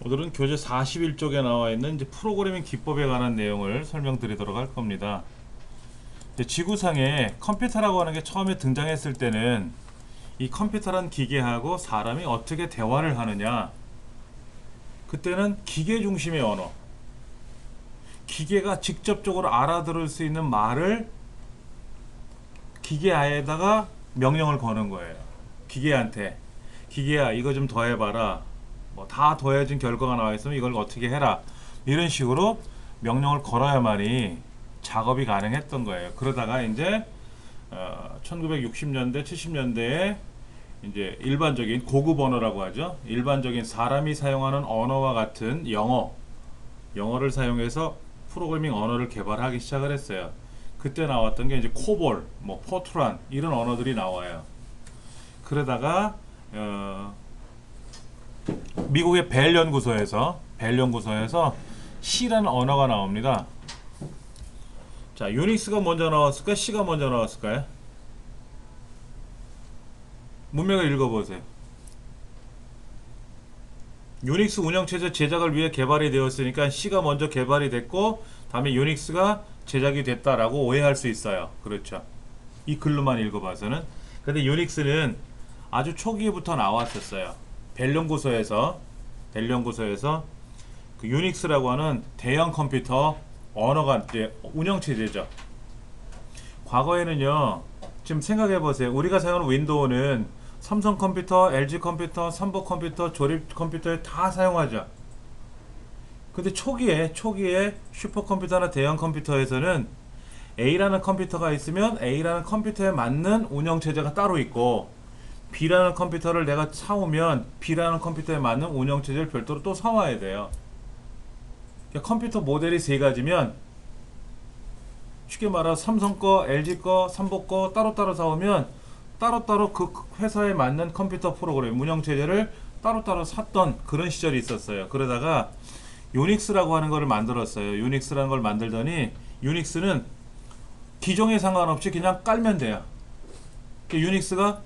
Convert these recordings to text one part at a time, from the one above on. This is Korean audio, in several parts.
오늘은 교재 41쪽에 나와 있는 이제 프로그래밍 기법에 관한 내용을 설명드리도록 할 겁니다. 이제 지구상에 컴퓨터라고 하는 게 처음에 등장했을 때는 이 컴퓨터란 기계하고 사람이 어떻게 대화를 하느냐, 그때는 기계 중심의 언어, 기계가 직접적으로 알아들을 수 있는 말을 기계에다가 명령을 거는 거예요. 기계한테, 기계야 이거 좀 더해봐라, 뭐 다 더해진 결과가 나와 있으면 이걸 어떻게 해라, 이런 식으로 명령을 걸어야만이 작업이 가능했던 거예요. 그러다가 이제 1960년대 70년대에 이제 일반적인 고급 언어라고 하죠. 일반적인 사람이 사용하는 언어와 같은 영어를 사용해서 프로그래밍 언어를 개발하기 시작을 했어요. 그때 나왔던 게 이제 코볼, 뭐 포트란 이런 언어들이 나와요. 그러다가 미국의 벨 연구소에서 C라는 언어가 나옵니다. 자, 유닉스가 먼저 나왔을까요? C가 먼저 나왔을까요? 문맥을 읽어보세요. 유닉스 운영체제 제작을 위해 개발이 되었으니까 C가 먼저 개발이 됐고 다음에 유닉스가 제작이 됐다라고 오해할 수 있어요. 그렇죠. 이 글로만 읽어봐서는. 근데 유닉스는 아주 초기부터 나왔었어요. 벨 연구소에서 그 유닉스라고 하는 대형 컴퓨터 언어가 이제 운영체제죠. 과거에는요, 지금 생각해 보세요. 우리가 사용하는 윈도우는 삼성 컴퓨터, LG 컴퓨터, 삼보 컴퓨터, 조립 컴퓨터에 다 사용하죠. 근데 초기에 슈퍼컴퓨터나 대형 컴퓨터에서는 A라는 컴퓨터가 있으면 A라는 컴퓨터에 맞는 운영체제가 따로 있고, B라는 컴퓨터를 내가 사오면 B라는 컴퓨터에 맞는 운영체제를 별도로 또 사와야 돼요. 그러니까 컴퓨터 모델이 세 가지면 쉽게 말해서 삼성 거, LG 거, 삼보 거 따로따로 사오면 따로따로 그 회사에 맞는 컴퓨터 프로그램, 운영체제를 따로따로 샀던 그런 시절이 있었어요. 그러다가 유닉스라고 하는 거를 만들었어요. 유닉스라는 걸 만들더니 유닉스는 기종에 상관없이 그냥 깔면 돼요. 유닉스가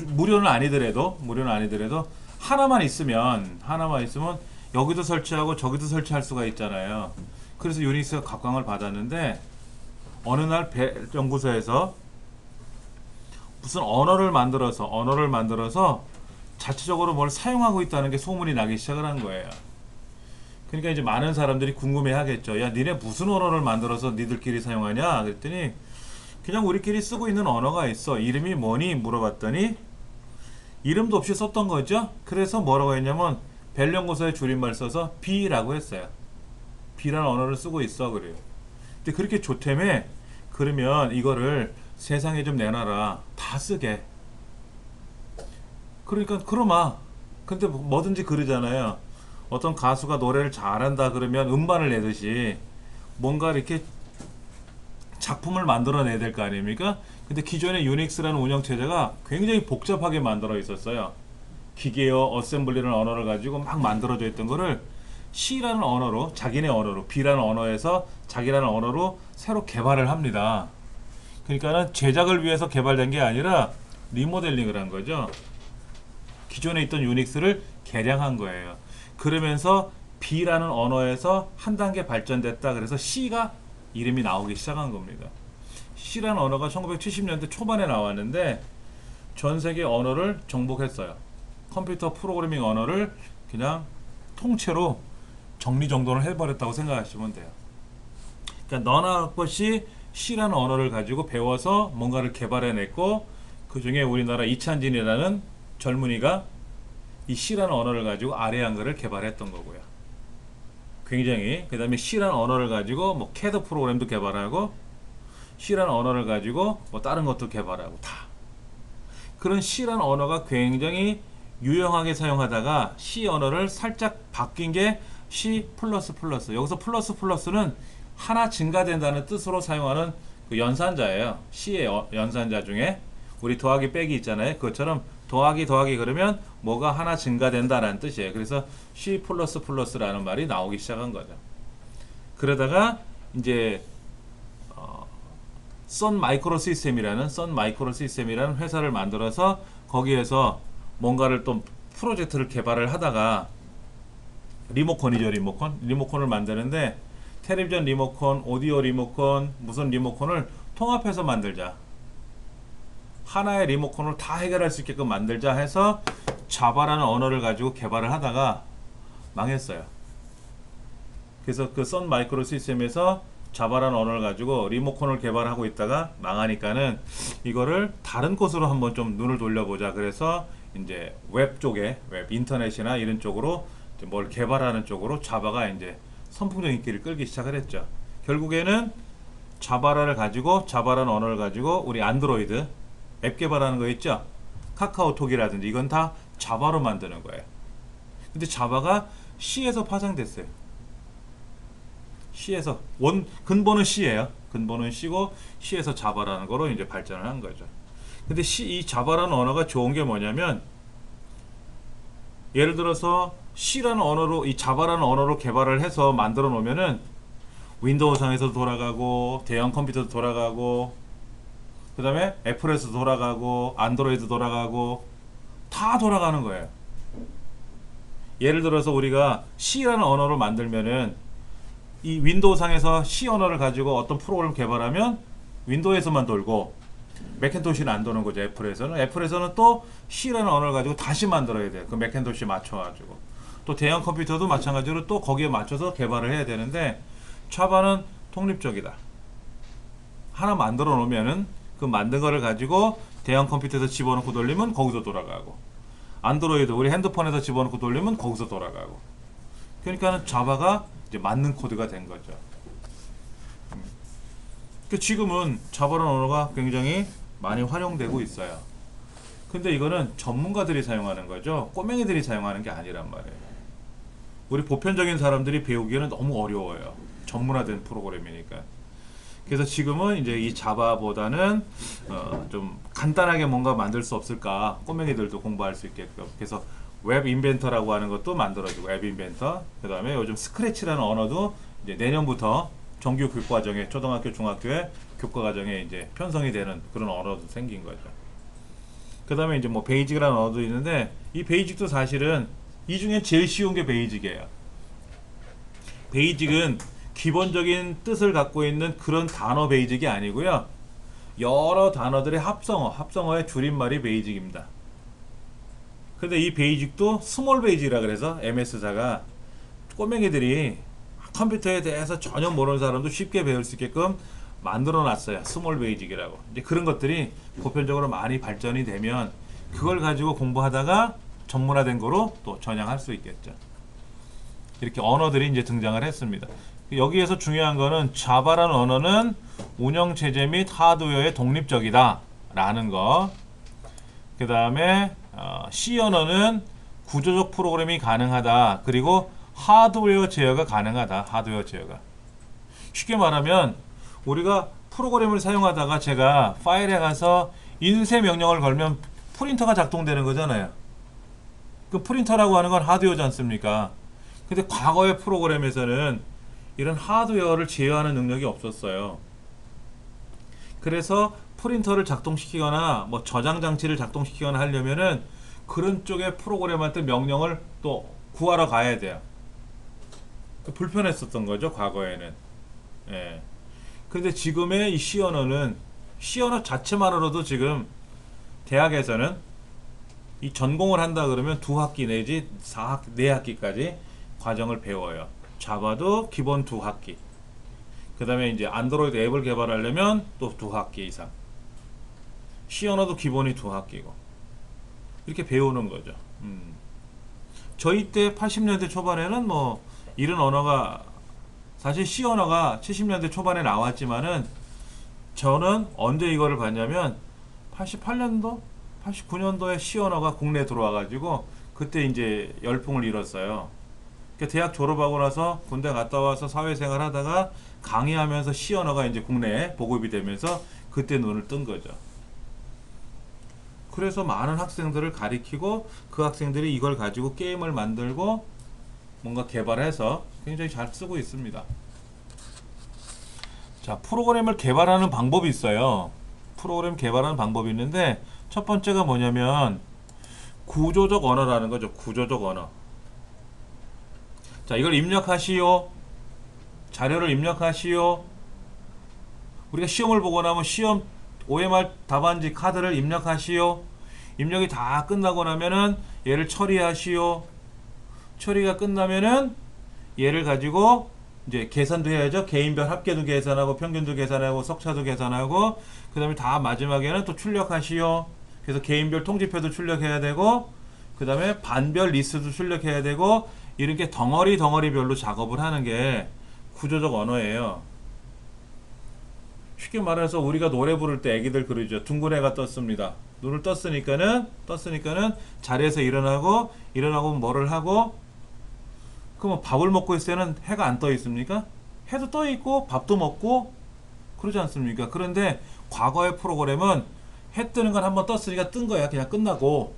무료는 아니더라도 하나만 있으면 여기도 설치하고 저기도 설치할 수가 있잖아요. 그래서 유닉스가 각광을 받았는데 어느 날 벨 연구소에서 무슨 언어를 만들어서 자체적으로 뭘 사용하고 있다는 게 소문이 나기 시작을 한 거예요. 그러니까 이제 많은 사람들이 궁금해 하겠죠. 야, 니네 무슨 언어를 만들어서 니들끼리 사용하냐? 그랬더니 그냥 우리끼리 쓰고 있는 언어가 있어. 이름이 뭐니? 물어봤더니 이름도 없이 썼던 거죠. 그래서 뭐라고 했냐면 벨 연구소의 줄임말 써서 B라고 했어요. B라는 언어를 쓰고 있어 그래요. 근데 그렇게 좋다며, 그러면 이거를 세상에 좀 내놔라, 다 쓰게. 그러니까 그러마. 근데 뭐든지 그러잖아요. 어떤 가수가 노래를 잘한다 그러면 음반을 내듯이 뭔가 이렇게 작품을 만들어내야 될 거 아닙니까? 근데 기존의 유닉스라는 운영체제가 굉장히 복잡하게 만들어 있었어요. 기계어 어셈블리라는 언어를 가지고 막 만들어져 있던 거를 C라는 언어로, 자기네 언어로, B라는 언어에서 자기라는 언어로 새로 개발을 합니다. 그러니까는 제작을 위해서 개발된 게 아니라 리모델링을 한 거죠. 기존에 있던 유닉스를 개량한 거예요. 그러면서 B라는 언어에서 한 단계 발전됐다. 그래서 C가 이름이 나오기 시작한 겁니다. C라는 언어가 1970년대 초반에 나왔는데 전 세계 언어를 정복했어요. 컴퓨터 프로그래밍 언어를 그냥 통째로 정리정돈을 해버렸다고 생각하시면 돼요. 그러니까 너나 것이 C라는 언어를 가지고 배워서 뭔가를 개발해냈고, 그 중에 우리나라 이찬진이라는 젊은이가 이 C라는 언어를 가지고 아래한글을 개발했던 거고요. 굉장히. 그 다음에 C라는 언어를 가지고 뭐 CAD 프로그램도 개발하고 C라는 언어를 가지고 뭐 다른 것도 개발하고 다. 그런 C라는 언어가 굉장히 유용하게 사용하다가 C 언어를 살짝 바뀐 게 C++. 여기서 플러스는 하나 증가된다는 뜻으로 사용하는 그 연산자예요. C의 연산자 중에 우리 더하기 빼기 있잖아요. 그것처럼 더하기 그러면 뭐가 하나 증가된다라는 뜻이에요. 그래서 C++라는 말이 나오기 시작한 거죠. 그러다가 이제 선 마이크로 시스템이라는 회사를 만들어서 거기에서 뭔가를 또 프로젝트를 개발을 하다가 리모컨이죠, 리모컨. 리모컨을 만드는데 텔레비전 리모컨, 오디오 리모컨, 무슨 리모컨을 통합해서 만들자. 하나의 리모컨을 다 해결할 수 있게끔 만들자 해서 자바라는 언어를 가지고 개발을 하다가 망했어요. 그래서 그 선 마이크로 시스템에서 자바라는 언어를 가지고 리모컨을 개발하고 있다가 망하니까는 이거를 다른 곳으로 한번 좀 눈을 돌려보자. 그래서 이제 웹 쪽에, 웹 인터넷이나 이런 쪽으로 뭘 개발하는 쪽으로 자바가 이제 선풍적 인기를 끌기 시작을 했죠. 결국에는 자바라를 가지고, 자바라는 언어를 가지고 우리 안드로이드 앱 개발하는 거 있죠. 카카오톡이라든지 이건 다 자바로 만드는 거예요. 근데 자바가 C에서 파생됐어요. C에서 근본은 C예요. 근본은 C고 C에서 자바라는 거로 이제 발전을 한 거죠. 근데 이 자바라는 언어가 좋은 게 뭐냐면, 예를 들어서 C라는 언어로, 이 자바라는 언어로 개발을 해서 만들어 놓으면은 윈도우상에서도 돌아가고 대형 컴퓨터도 돌아가고 그 다음에 애플에서 돌아가고 안드로이드 돌아가고 다 돌아가는 거예요. 예를 들어서 우리가 C라는 언어를 만들면은 이 윈도우상에서 C 언어를 가지고 어떤 프로그램을 개발하면 윈도우에서만 돌고 맥킨토시는 안 도는 거죠. 애플에서는 또 C라는 언어를 가지고 다시 만들어야 돼요. 그 맥킨토시 맞춰가지고. 또 대형 컴퓨터도 마찬가지로 또 거기에 맞춰서 개발을 해야 되는데, 자바는 독립적이다. 하나 만들어 놓으면은 그 만든 거를 가지고 대형 컴퓨터에서 집어넣고 돌리면 거기서 돌아가고, 안드로이드 우리 핸드폰에서 집어넣고 돌리면 거기서 돌아가고. 그러니까는 자바가 이제 맞는 코드가 된 거죠. 지금은 자바라는 언어가 굉장히 많이 활용되고 있어요. 근데 이거는 전문가들이 사용하는 거죠. 꼬맹이들이 사용하는 게 아니란 말이에요. 우리 보편적인 사람들이 배우기에는 너무 어려워요. 전문화된 프로그램이니까. 그래서 지금은 이제 이 자바보다는 좀 간단하게 뭔가 만들 수 없을까, 꼬맹이들도 공부할 수 있게끔. 그래서 웹 인벤터라고 하는 것도 만들어지고, 웹 인벤터. 그 다음에 요즘 스크래치라는 언어도 이제 내년부터 정규 교과정에, 초등학교, 중학교의 교과과정에 이제 편성이 되는 그런 언어도 생긴 거죠. 그 다음에 이제 뭐 베이직이라는 언어도 있는데, 이 베이직도 사실은 이 중에 제일 쉬운 게 베이직이에요. 베이직은 기본적인 뜻을 갖고 있는 그런 단어 베이직이 아니고요. 여러 단어들의 합성어의 줄임말이 베이직입니다. 근데 이 베이직도 스몰 베이직이라 그래서 MS사가 꼬맹이들이 컴퓨터에 대해서 전혀 모르는 사람도 쉽게 배울 수 있게끔 만들어 놨어요. 스몰 베이직이라고. 이제 그런 것들이 보편적으로 많이 발전이 되면 그걸 가지고 공부하다가 전문화된 거로 또 전향할 수 있겠죠. 이렇게 언어들이 이제 등장을 했습니다. 여기에서 중요한 거는 자바라는 언어는 운영체제 및 하드웨어의 독립적이다 라는 거. 그 다음에 C 언어는 구조적 프로그램이 가능하다. 그리고 하드웨어 제어가 가능하다. 하드웨어 제어가. 쉽게 말하면 우리가 프로그램을 사용하다가 제가 파일에 가서 인쇄 명령을 걸면 프린터가 작동되는 거잖아요. 그 프린터라고 하는 건 하드웨어지 않습니까? 근데 과거의 프로그램에서는 이런 하드웨어를 제어하는 능력이 없었어요. 그래서 프린터를 작동시키거나 뭐 저장 장치를 작동시키거나 하려면은 그런 쪽의 프로그램한테 명령을 또 구하러 가야 돼요. 불편했었던 거죠, 과거에는. 예. 근데 지금의 이 C 언어는, C 언어 자체만으로도 지금 대학에서는 이 전공을 한다 그러면 2학기 내지 4학기까지 과정을 배워요. 자바도 기본 2학기. 그 다음에 이제 안드로이드 앱을 개발하려면 또 2학기 이상. C 언어도 기본이 2학기고. 이렇게 배우는 거죠. 저희 때 80년대 초반에는 뭐 이런 언어가, 사실 C 언어가 70년대 초반에 나왔지만은 저는 언제 이거를 봤냐면 88년도? 89년도에 C 언어가 국내에 들어와 가지고 그때 이제 열풍을 일었어요. 그러니까 대학 졸업하고 나서 군대 갔다 와서 사회생활 하다가 강의하면서 C 언어가 이제 국내에 보급이 되면서 그때 눈을 뜬 거죠. 그래서 많은 학생들을 가리키고 그 학생들이 이걸 가지고 게임을 만들고 뭔가 개발해서 굉장히 잘 쓰고 있습니다. 자, 프로그램을 개발하는 방법이 있어요. 프로그램 개발하는 방법이 있는데 첫 번째가 뭐냐면 구조적 언어라는 거죠. 구조적 언어. 자, 이걸 입력하시오. 자료를 입력하시오. 우리가 시험을 보고 나면 시험 OMR 답안지 카드를 입력하시오. 입력이 다 끝나고 나면은 얘를 처리하시오. 처리가 끝나면은 얘를 가지고 이제 계산도 해야죠. 개인별 합계도 계산하고 평균도 계산하고 석차도 계산하고 그 다음에 다 마지막에는 또 출력하시오. 그래서 개인별 통지표도 출력해야 되고 그 다음에 반별 리스트도 출력해야 되고 이렇게 덩어리별로 작업을 하는 게 구조적 언어예요. 쉽게 말해서 우리가 노래 부를 때 애기들 그러죠. 둥근 애가 떴습니다. 눈을 떴으니까는 자리에서 일어나고 뭐를 하고 그럼 밥을 먹고 있을 때는 해가 안 떠 있습니까? 해도 떠 있고 밥도 먹고 그러지 않습니까? 그런데 과거의 프로그램은 해 뜨는 건 한번 떴으니까 뜬 거야. 그냥 끝나고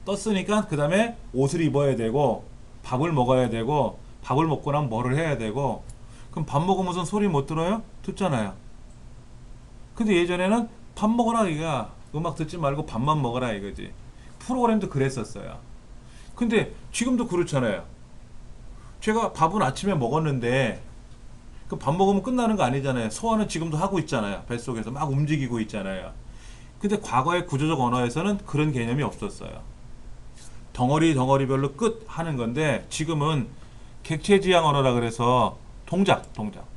떴으니까 그 다음에 옷을 입어야 되고 밥을 먹어야 되고 밥을 먹고 나면 뭐를 해야 되고 그럼 밥 먹으면서 소리 못 들어요? 듣잖아요. 근데 예전에는 밥 먹어라 이가 음악 듣지 말고 밥만 먹어라 이거지. 프로그램도 그랬었어요. 근데 지금도 그렇잖아요. 제가 밥은 아침에 먹었는데 그 밥 먹으면 끝나는 거 아니잖아요. 소화는 지금도 하고 있잖아요. 뱃속에서 막 움직이고 있잖아요. 근데 과거의 구조적 언어에서는 그런 개념이 없었어요. 덩어리별로 끝 하는 건데 지금은 객체지향 언어라 그래서 동작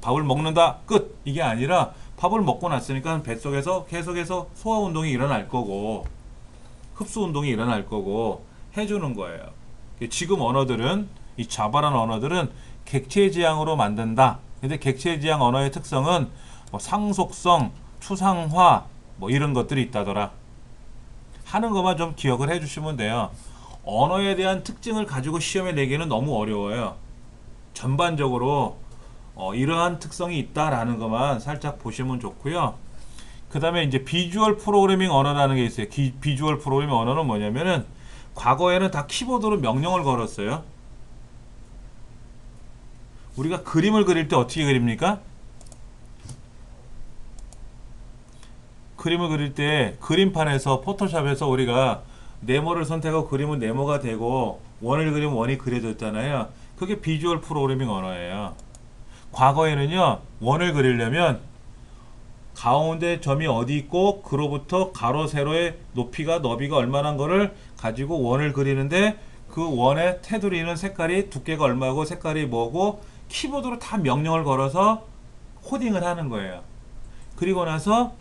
밥을 먹는다 끝 이게 아니라 밥을 먹고 났으니까 뱃속에서 계속해서 소화 운동이 일어날 거고 흡수 운동이 일어날 거고 해주는 거예요. 지금 언어들은 이 자바라는 언어들은 객체지향으로 만든다. 근데 객체지향 언어의 특성은 뭐 상속성, 추상화 뭐 이런 것들이 있다더라. 하는 것만 좀 기억을 해주시면 돼요. 언어에 대한 특징을 가지고 시험에 내기는 너무 어려워요. 전반적으로 이러한 특성이 있다라는 것만 살짝 보시면 좋고요. 그 다음에 이제 비주얼 프로그래밍 언어라는 게 있어요. 비주얼 프로그래밍 언어는 뭐냐면은 과거에는 다 키보드로 명령을 걸었어요. 우리가 그림을 그릴 때 어떻게 그립니까? 그림을 그릴 때 그림판에서 포토샵에서 우리가 네모를 선택하고 그림은 네모가 되고 원을 그리면 원이 그려졌잖아요. 그게 비주얼 프로그래밍 언어예요. 과거에는요, 원을 그리려면 가운데 점이 어디 있고 그로부터 가로 세로의 높이가 너비가 얼마나 거를 가지고 원을 그리는데 그 원의 테두리는 색깔이 두께가 얼마고 색깔이 뭐고 키보드로 다 명령을 걸어서 코딩을 하는 거예요. 그리고 나서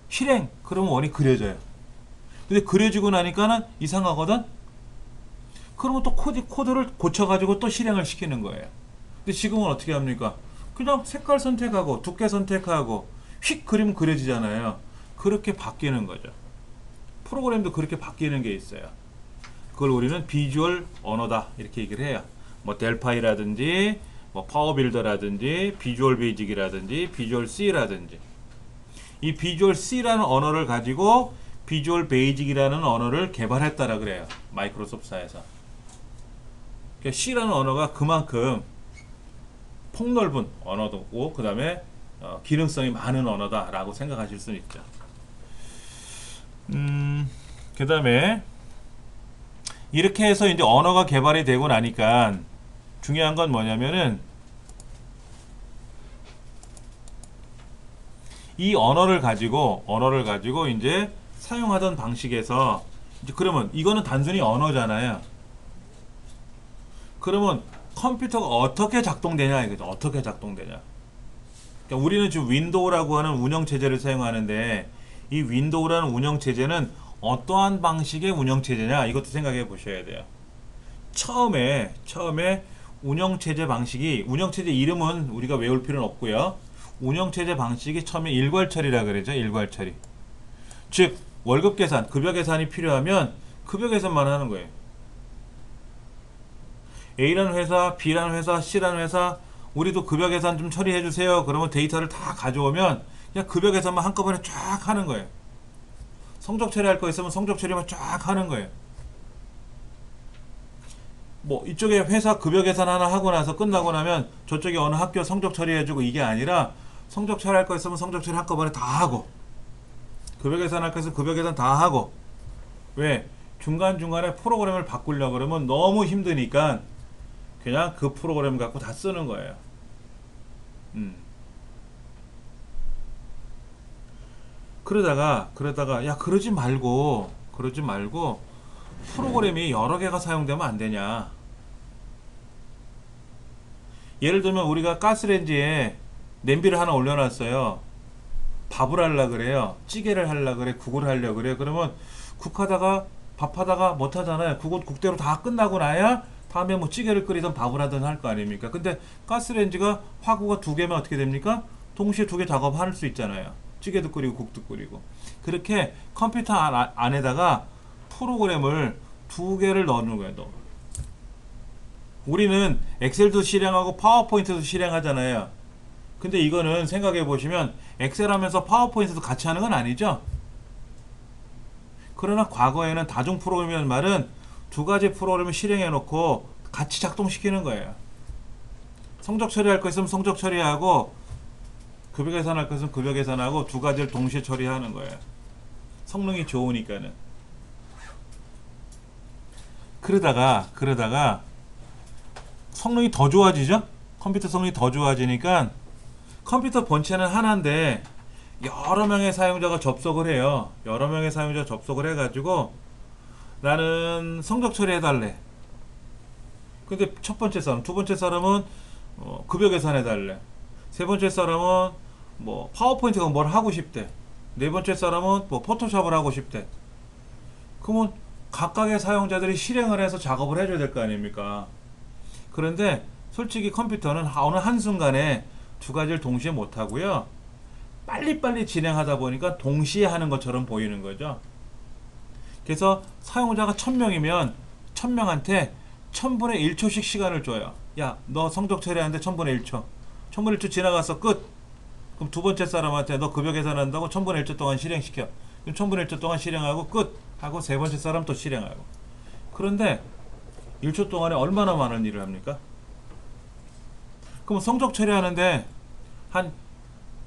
실행 그러면 원이 그려져요. 근데 그려지고 나니까는 이상하거든. 그러면 또 코드를 고쳐가지고 또 실행을 시키는 거예요. 근데 지금은 어떻게 합니까? 그냥 색깔 선택하고 두께 선택하고 휙 그리면 그려지잖아요. 그렇게 바뀌는 거죠. 프로그램도 그렇게 바뀌는 게 있어요. 그걸 우리는 비주얼 언어다 이렇게 얘기를 해요. 뭐 델파이라든지 뭐 파워빌더라든지 비주얼 베이직이라든지 비주얼 C라든지 이 비주얼 C라는 언어를 가지고 비주얼 베이직이라는 언어를 개발했다라 그래요. 마이크로소프트사에서. 그러니까 C라는 언어가 그만큼 폭넓은 언어도고 그 다음에 기능성이 많은 언어다라고 생각하실 수 있죠. 그 다음에 이렇게 해서 이제 언어가 개발이 되고 나니까 중요한 건 뭐냐면은 이 언어를 가지고 이제 사용하던 방식에서 이제 그러면 이거는 단순히 언어잖아요. 그러면 컴퓨터가 어떻게 작동되냐 이거죠. 어떻게 작동되냐. 그러니까 우리는 지금 윈도우라고 하는 운영체제를 사용하는데 이 윈도우라는 운영체제는 어떠한 방식의 운영체제냐 이것도 생각해 보셔야 돼요. 처음에 운영체제 방식이 운영체제 이름은 우리가 외울 필요는 없고요. 운영체제 방식이 처음에 일괄처리라 그러죠. 일괄처리. 즉 월급 계산, 급여 계산이 필요하면 급여 계산만 하는 거예요. A라는 회사, B라는 회사, C라는 회사 우리도 급여 계산 좀 처리해 주세요. 그러면 데이터를 다 가져오면 그냥 급여 계산만 한꺼번에 쫙 하는 거예요. 성적 처리할 거 있으면 성적 처리만 쫙 하는 거예요. 뭐 이쪽에 회사 급여 계산 하나 하고 나서 끝나고 나면 저쪽에 어느 학교 성적 처리해주고 이게 아니라 성적 처리할 거 있으면 성적 처리 한꺼번에 다 하고 급여 계산할 거 있으면 급여 계산 다 하고 왜? 중간중간에 프로그램을 바꾸려고 그러면 너무 힘드니까 그냥 그 프로그램 갖고 다 쓰는 거예요. 음. 그러다가 야 그러지 말고 프로그램이 여러 개가 사용되면 안 되냐. 예를 들면 우리가 가스레인지에 냄비를 하나 올려놨어요. 밥을 하려 그래요. 찌개를 하려 그래. 국을 하려 그래. 그러면 국하다가 밥하다가 못 하잖아요. 국대로 다 끝나고 나야 다음에 뭐 찌개를 끓이든 밥을 하든 할 거 아닙니까? 근데 가스레인지가 화구가 두 개면 어떻게 됩니까? 동시에 두 개 작업할 수 있잖아요. 찌개도 끓이고 국도 끓이고. 그렇게 컴퓨터 안에다가 프로그램을 두 개를 넣는 거예요. 우리는 엑셀도 실행하고 파워포인트도 실행하잖아요. 근데 이거는 생각해 보시면 엑셀 하면서 파워포인트도 같이 하는 건 아니죠. 그러나 과거에는 다중 프로그램이라는 말은 두 가지 프로그램을 실행해 놓고 같이 작동시키는 거예요. 성적 처리할 거 있으면 성적 처리하고 급여 계산할 거 있으면 급여 계산하고 두 가지를 동시에 처리하는 거예요. 성능이 좋으니까는. 그러다가 성능이 더 좋아지죠? 컴퓨터 성능이 더 좋아지니까 컴퓨터 본체는 하나인데 여러 명의 사용자가 접속을 해요. 여러 명의 사용자가 접속을 해가지고 나는 성적 처리해달래. 근데 첫 번째 사람, 두 번째 사람은 급여 계산해달래. 세 번째 사람은 뭐 파워포인트가 뭘 하고 싶대. 네 번째 사람은 뭐 포토샵을 하고 싶대. 그러면 각각의 사용자들이 실행을 해서 작업을 해줘야 될 거 아닙니까? 그런데 솔직히 컴퓨터는 어느 한순간에 두 가지를 동시에 못 하고요. 빨리빨리 진행하다 보니까 동시에 하는 것처럼 보이는 거죠. 그래서 사용자가 1000명이면 1000명한테 1000분의 1초씩 시간을 줘요. 야, 너 성적 처리하는데 1000분의 1초. 1000분의 1초 지나가서 끝. 그럼 두 번째 사람한테 너 급여 계산한다고 1000분의 1초 동안 실행시켜. 그럼 1000분의 1초 동안 실행하고 끝. 하고 세 번째 사람 또 실행하고. 그런데 1초 동안에 얼마나 많은 일을 합니까? 그럼 성적 처리하는데 한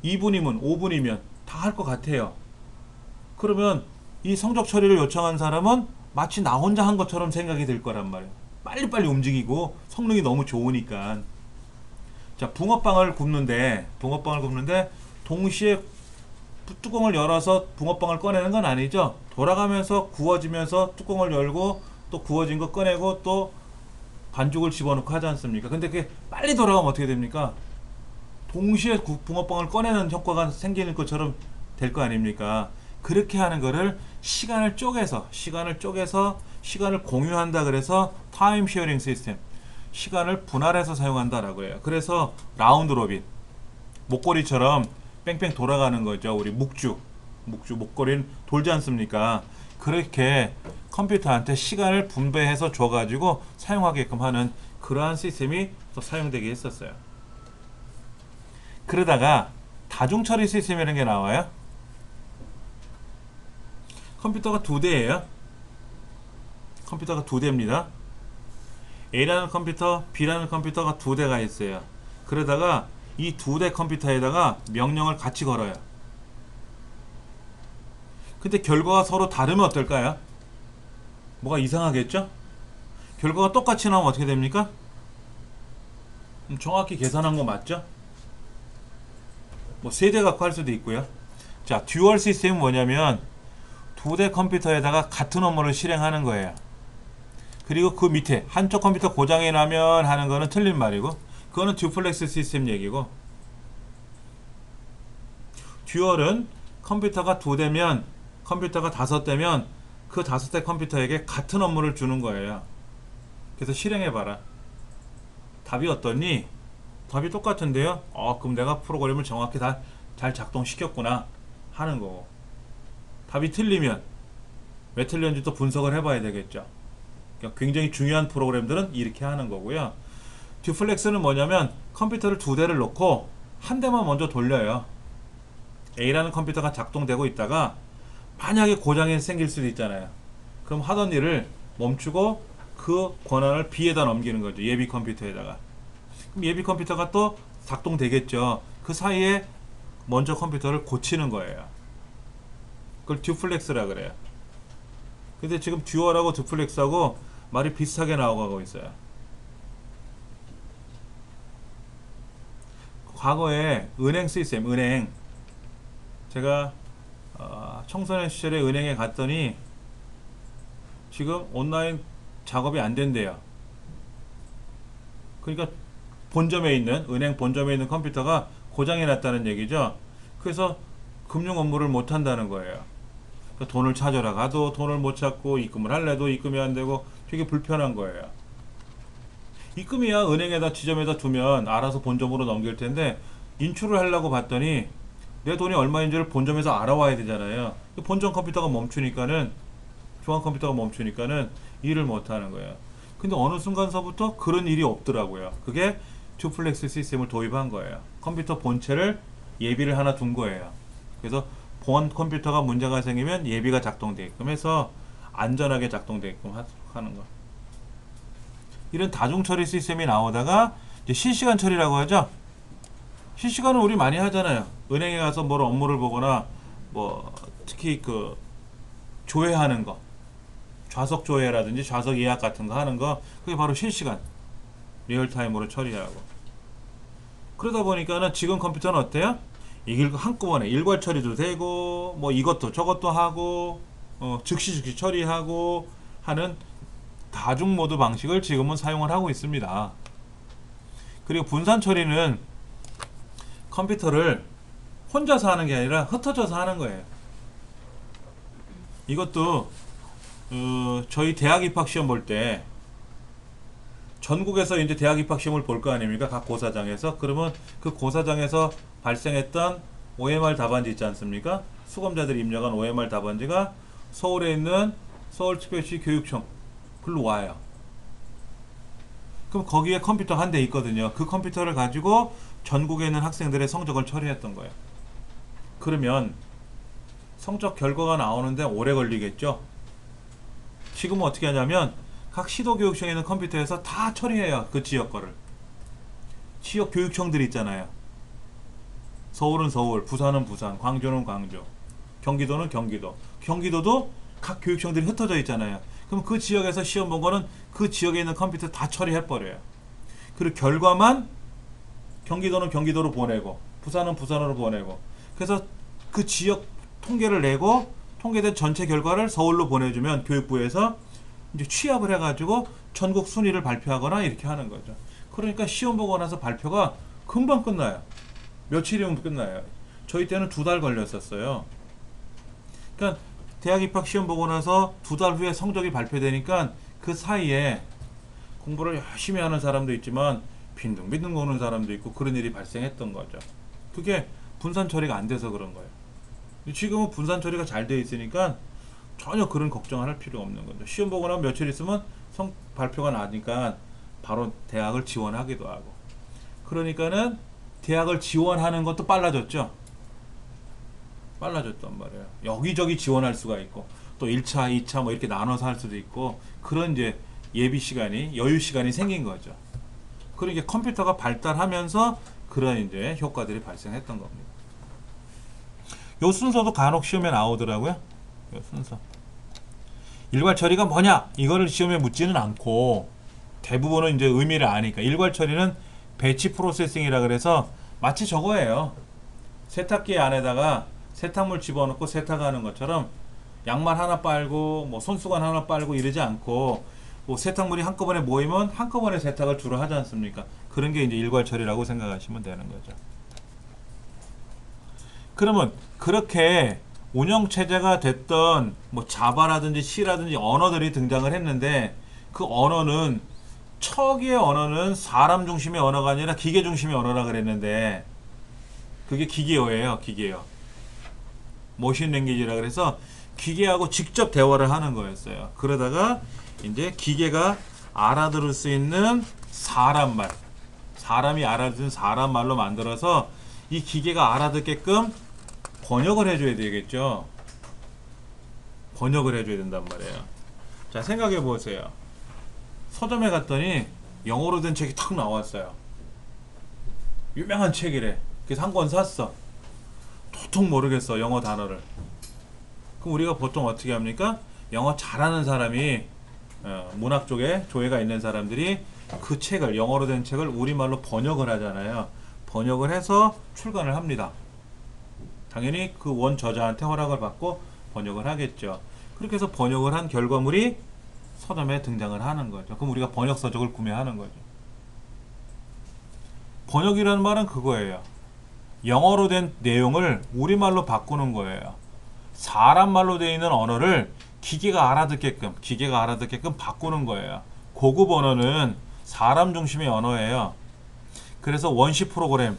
2분이면 5분이면 다 할 것 같아요. 그러면 이 성적 처리를 요청한 사람은 마치 나 혼자 한 것처럼 생각이 들 거란 말이에요. 빨리빨리 움직이고 성능이 너무 좋으니까. 자, 붕어빵을 굽는데 동시에 뚜껑을 열어서 붕어빵을 꺼내는 건 아니죠. 돌아가면서 구워지면서 뚜껑을 열고 또 구워진 거 꺼내고 또 반죽을 집어넣고 하지 않습니까? 근데 그게 빨리 돌아가면 어떻게 됩니까? 동시에 붕어빵을 꺼내는 효과가 생기는 것처럼 될 거 아닙니까? 그렇게 하는 거를 시간을 쪼개서 시간을 공유한다 그래서 타임 쉐어링 시스템, 시간을 분할해서 사용한다라고 해요. 그래서 라운드 로빈, 목걸이처럼 뺑뺑 돌아가는 거죠. 우리 목걸이는 돌지 않습니까? 그렇게 컴퓨터한테 시간을 분배해서 줘가지고 사용하게끔 하는 그러한 시스템이 또 사용되게 했었어요. 그러다가 다중처리 시스템이라는 게 나와요. 컴퓨터가 두 대예요. 컴퓨터가 두 대입니다. A라는 컴퓨터, B라는 컴퓨터가 두 대가 있어요. 그러다가 이 두 대 컴퓨터에다가 명령을 같이 걸어요. 근데 결과가 서로 다르면 어떨까요? 뭐가 이상하겠죠? 결과가 똑같이 나오면 어떻게 됩니까? 정확히 계산한 거 맞죠? 뭐 세 대 갖고 할 수도 있고요. 자, 듀얼 시스템은 뭐냐면 두 대 컴퓨터에다가 같은 업무를 실행하는 거예요. 그리고 그 밑에 한쪽 컴퓨터 고장이 나면 하는 거는 틀린 말이고, 그거는 듀플렉스 시스템 얘기고, 듀얼은 컴퓨터가 두 대면, 컴퓨터가 다섯 대면 그 다섯 대 컴퓨터에게 같은 업무를 주는 거예요. 그래서 실행해봐라. 답이 어떠니? 답이 똑같은데요? 그럼 내가 프로그램을 정확히 다 잘 작동시켰구나 하는 거고, 답이 틀리면 왜 틀렸는지 또 분석을 해봐야 되겠죠. 그러니까 굉장히 중요한 프로그램들은 이렇게 하는 거고요. 듀플렉스는 뭐냐면 컴퓨터를 두 대를 놓고 한 대만 먼저 돌려요. A라는 컴퓨터가 작동되고 있다가 만약에 고장이 생길 수도 있잖아요. 그럼 하던 일을 멈추고 그 권한을 B에다 넘기는 거죠. 예비 컴퓨터에다가. 그럼 예비 컴퓨터가 또 작동되겠죠. 그 사이에 먼저 컴퓨터를 고치는 거예요. 그걸 듀플렉스라 그래요. 근데 지금 듀얼하고 듀플렉스하고 말이 비슷하게 나오고 있어요. 과거에 은행 시스템, 은행 제가 청소년 시절에 은행에 갔더니 지금 온라인 작업이 안 된대요. 그러니까 본점에 있는 은행 본점에 있는 컴퓨터가 고장이 났다는 얘기죠. 그래서 금융 업무를 못 한다는 거예요. 그러니까 돈을 찾으러 가도 돈을 못 찾고 입금을 할래도 입금이 안 되고 되게 불편한 거예요. 입금이야 은행에다 지점에다 두면 알아서 본점으로 넘길 텐데 인출을 하려고 봤더니 내 돈이 얼마인지를 본점에서 알아와야 되잖아요. 본점 컴퓨터가 멈추니까는 중앙 컴퓨터가 멈추니까는 일을 못 하는 거예요. 근데 어느 순간서부터 그런 일이 없더라고요. 그게 듀플렉스 시스템을 도입한 거예요. 컴퓨터 본체를 예비를 하나 둔 거예요. 그래서 본 컴퓨터가 문제가 생기면 예비가 작동되게끔 해서 안전하게 작동되게끔 하는 거. 이런 다중 처리 시스템이 나오다가 이제 실시간 처리라고 하죠. 실시간은 우리 많이 하잖아요. 은행에 가서 뭘 업무를 보거나 뭐 특히 그 조회하는 거, 좌석 조회라든지 좌석 예약 같은 거 하는 거, 그게 바로 실시간 리얼타임으로 처리하고. 그러다 보니까는 지금 컴퓨터는 어때요? 이게 한꺼번에 일괄 처리도 되고 뭐 이것도 저것도 하고 즉시 처리하고 하는 다중 모드 방식을 지금은 사용을 하고 있습니다. 그리고 분산 처리는 컴퓨터를 혼자서 하는 게 아니라 흩어져서 하는 거예요. 이것도 저희 대학 입학 시험 볼 때 전국에서 이제 대학 입학 시험을 볼 거 아닙니까? 각 고사장에서. 그러면 그 고사장에서 발생했던 OMR 답안지 있지 않습니까? 수검자들이 입력한 OMR 답안지가 서울에 있는 서울특별시 교육청 글로 와요. 그럼 거기에 컴퓨터 한 대 있거든요. 그 컴퓨터를 가지고 전국에 있는 학생들의 성적을 처리했던 거예요. 그러면 성적 결과가 나오는데 오래 걸리겠죠? 지금은 어떻게 하냐면 각 시도교육청에 있는 컴퓨터에서 다 처리해요. 그 지역 거를. 지역 교육청들이 있잖아요. 서울은 서울, 부산은 부산, 광주는 광주, 경기도는 경기도. 경기도도 각 교육청들이 흩어져 있잖아요. 그럼 그 지역에서 시험 본 거는 그 지역에 있는 컴퓨터 다 처리해버려요. 그리고 결과만 경기도는 경기도로 보내고 부산은 부산으로 보내고, 그래서 그 지역 통계를 내고 통계된 전체 결과를 서울로 보내주면 교육부에서 이제 취합을 해가지고 전국 순위를 발표하거나 이렇게 하는 거죠. 그러니까 시험 보고 나서 발표가 금방 끝나요. 며칠이면 끝나요. 저희 때는 2달 걸렸었어요. 그러니까 대학 입학 시험 보고 나서 2달 후에 성적이 발표되니까 그 사이에 공부를 열심히 하는 사람도 있지만 빈둥빈둥 오는 사람도 있고 그런 일이 발생했던 거죠. 그게 분산 처리가 안 돼서 그런 거예요. 지금은 분산 처리가 잘 돼 있으니까 전혀 그런 걱정을 할 필요 없는 거죠. 시험 보고 나면 며칠 있으면 발표가 나니까 바로 대학을 지원하기도 하고. 그러니까는 대학을 지원하는 것도 빨라졌죠. 빨라졌단 말이에요. 여기저기 지원할 수가 있고 또 1차, 2차 뭐 이렇게 나눠서 할 수도 있고 그런 이제 예비 시간이, 여유 시간이 생긴 거죠. 그러니까 컴퓨터가 발달하면서 그런 이제 효과들이 발생했던 겁니다. 요 순서도 간혹 시험에 나오더라고요. 요 순서. 일괄 처리가 뭐냐? 이거를 시험에 묻지는 않고 대부분은 이제 의미를 아니까. 일괄 처리는 배치 프로세싱이라 그래서 마치 저거예요. 세탁기 안에다가 세탁물 집어넣고 세탁하는 것처럼 양말 하나 빨고 뭐 손수건 하나 빨고 이러지 않고 뭐 세탁물이 한꺼번에 모이면 한꺼번에 세탁을 주로 하지 않습니까? 그런 게 이제 일괄 처리라고 생각하시면 되는 거죠. 그러면 그렇게 운영체제가 됐던 뭐 자바라든지 C라든지 언어들이 등장을 했는데 그 언어는 초기의 언어는 사람 중심의 언어가 아니라 기계 중심의 언어라 그랬는데 그게 기계어예요. 기계어. 머신 랭귀지라 그래서 기계하고 직접 대화를 하는 거였어요. 그러다가 이제 기계가 알아들을 수 있는 사람말, 사람이 알아듣는 사람말로 만들어서 이 기계가 알아듣게끔 번역을 해줘야 되겠죠. 번역을 해줘야 된단 말이에요. 자, 생각해 보세요. 서점에 갔더니 영어로 된 책이 탁 나왔어요. 유명한 책이래. 그래서 한 권 샀어. 도통 모르겠어, 영어 단어를. 그럼 우리가 보통 어떻게 합니까? 영어 잘하는 사람이 문학 쪽에 조예가 있는 사람들이 그 책을, 영어로 된 책을 우리말로 번역을 하잖아요. 번역을 해서 출간을 합니다. 당연히 그 원 저자한테 허락을 받고 번역을 하겠죠. 그렇게 해서 번역을 한 결과물이 서점에 등장을 하는 거죠. 그럼 우리가 번역 서적을 구매하는 거죠. 번역이라는 말은 그거예요. 영어로 된 내용을 우리말로 바꾸는 거예요. 사람 말로 되어 있는 언어를 기계가 알아듣게끔 바꾸는 거예요. 고급 언어는 사람 중심의 언어예요. 그래서 원시 프로그램,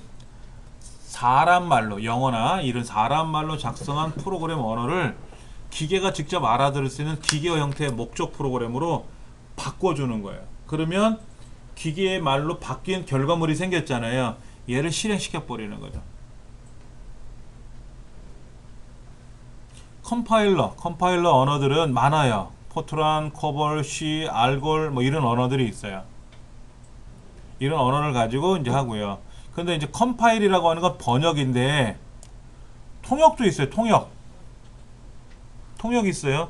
사람 말로, 영어나 이런 사람 말로 작성한 프로그램 언어를 기계가 직접 알아들을 수 있는 기계 형태의 목적 프로그램으로 바꿔주는 거예요. 그러면 기계의 말로 바뀐 결과물이 생겼잖아요. 얘를 실행시켜 버리는 거죠. 컴파일러 언어들은 많아요. 포트란, 코볼, C, 알골 뭐 이런 언어들이 있어요. 이런 언어를 가지고 이제 하고요. 근데 이제 컴파일이라고 하는 건 번역인데 통역도 있어요. 통역 있어요.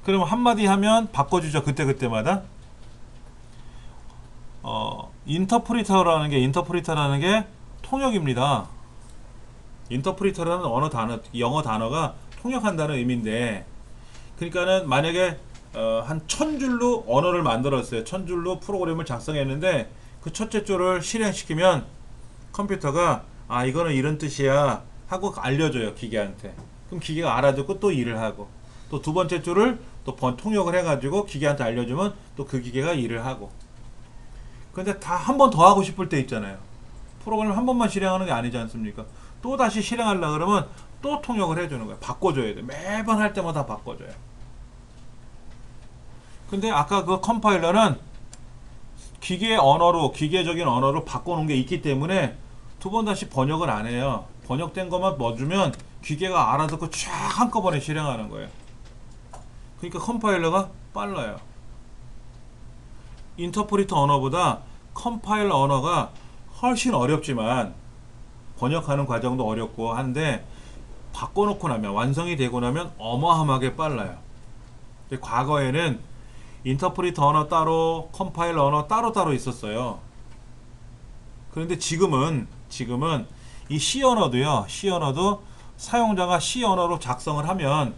그러면 한마디 하면 바꿔주죠. 그때마다. 인터프리터라는 게 통역입니다. 인터프리터라는 영어 단어가 통역한다는 의미인데, 그러니까는 만약에 한 1000줄로 언어를 만들었어요. 1000줄로 프로그램을 작성했는데 그 첫째 줄을 실행시키면 컴퓨터가 이거는 이런 뜻이야 하고 알려줘요. 기계한테. 그럼 기계가 알아듣고 또 일을 하고, 또 두 번째 줄을 또 통역을 해가지고 기계한테 알려주면 또 그 기계가 일을 하고. 근데 다 한 번 더 하고 싶을 때 있잖아요. 프로그램을 한 번만 실행하는 게 아니지 않습니까? 또 다시 실행하려고 그러면 또 통역을 해주는 거예요. 바꿔줘야 돼. 매번 할 때마다 바꿔줘요. 근데 아까 그 컴파일러는 기계적인 언어로 바꿔놓은 게 있기 때문에 두 번 다시 번역을 안 해요. 번역된 것만 넣어주면 기계가 알아듣고 쫙 한꺼번에 실행하는 거예요. 그러니까 컴파일러가 빨라요. 인터프리터 언어보다 컴파일러 언어가 훨씬 어렵지만 번역하는 과정도 어렵고 한데 바꿔놓고 나면, 완성이 되고 나면 어마어마하게 빨라요. 근데 과거에는 인터프리터 언어 따로, 컴파일러 언어 따로따로 있었어요. 그런데 지금은 이 C 언어도 사용자가 C 언어로 작성을 하면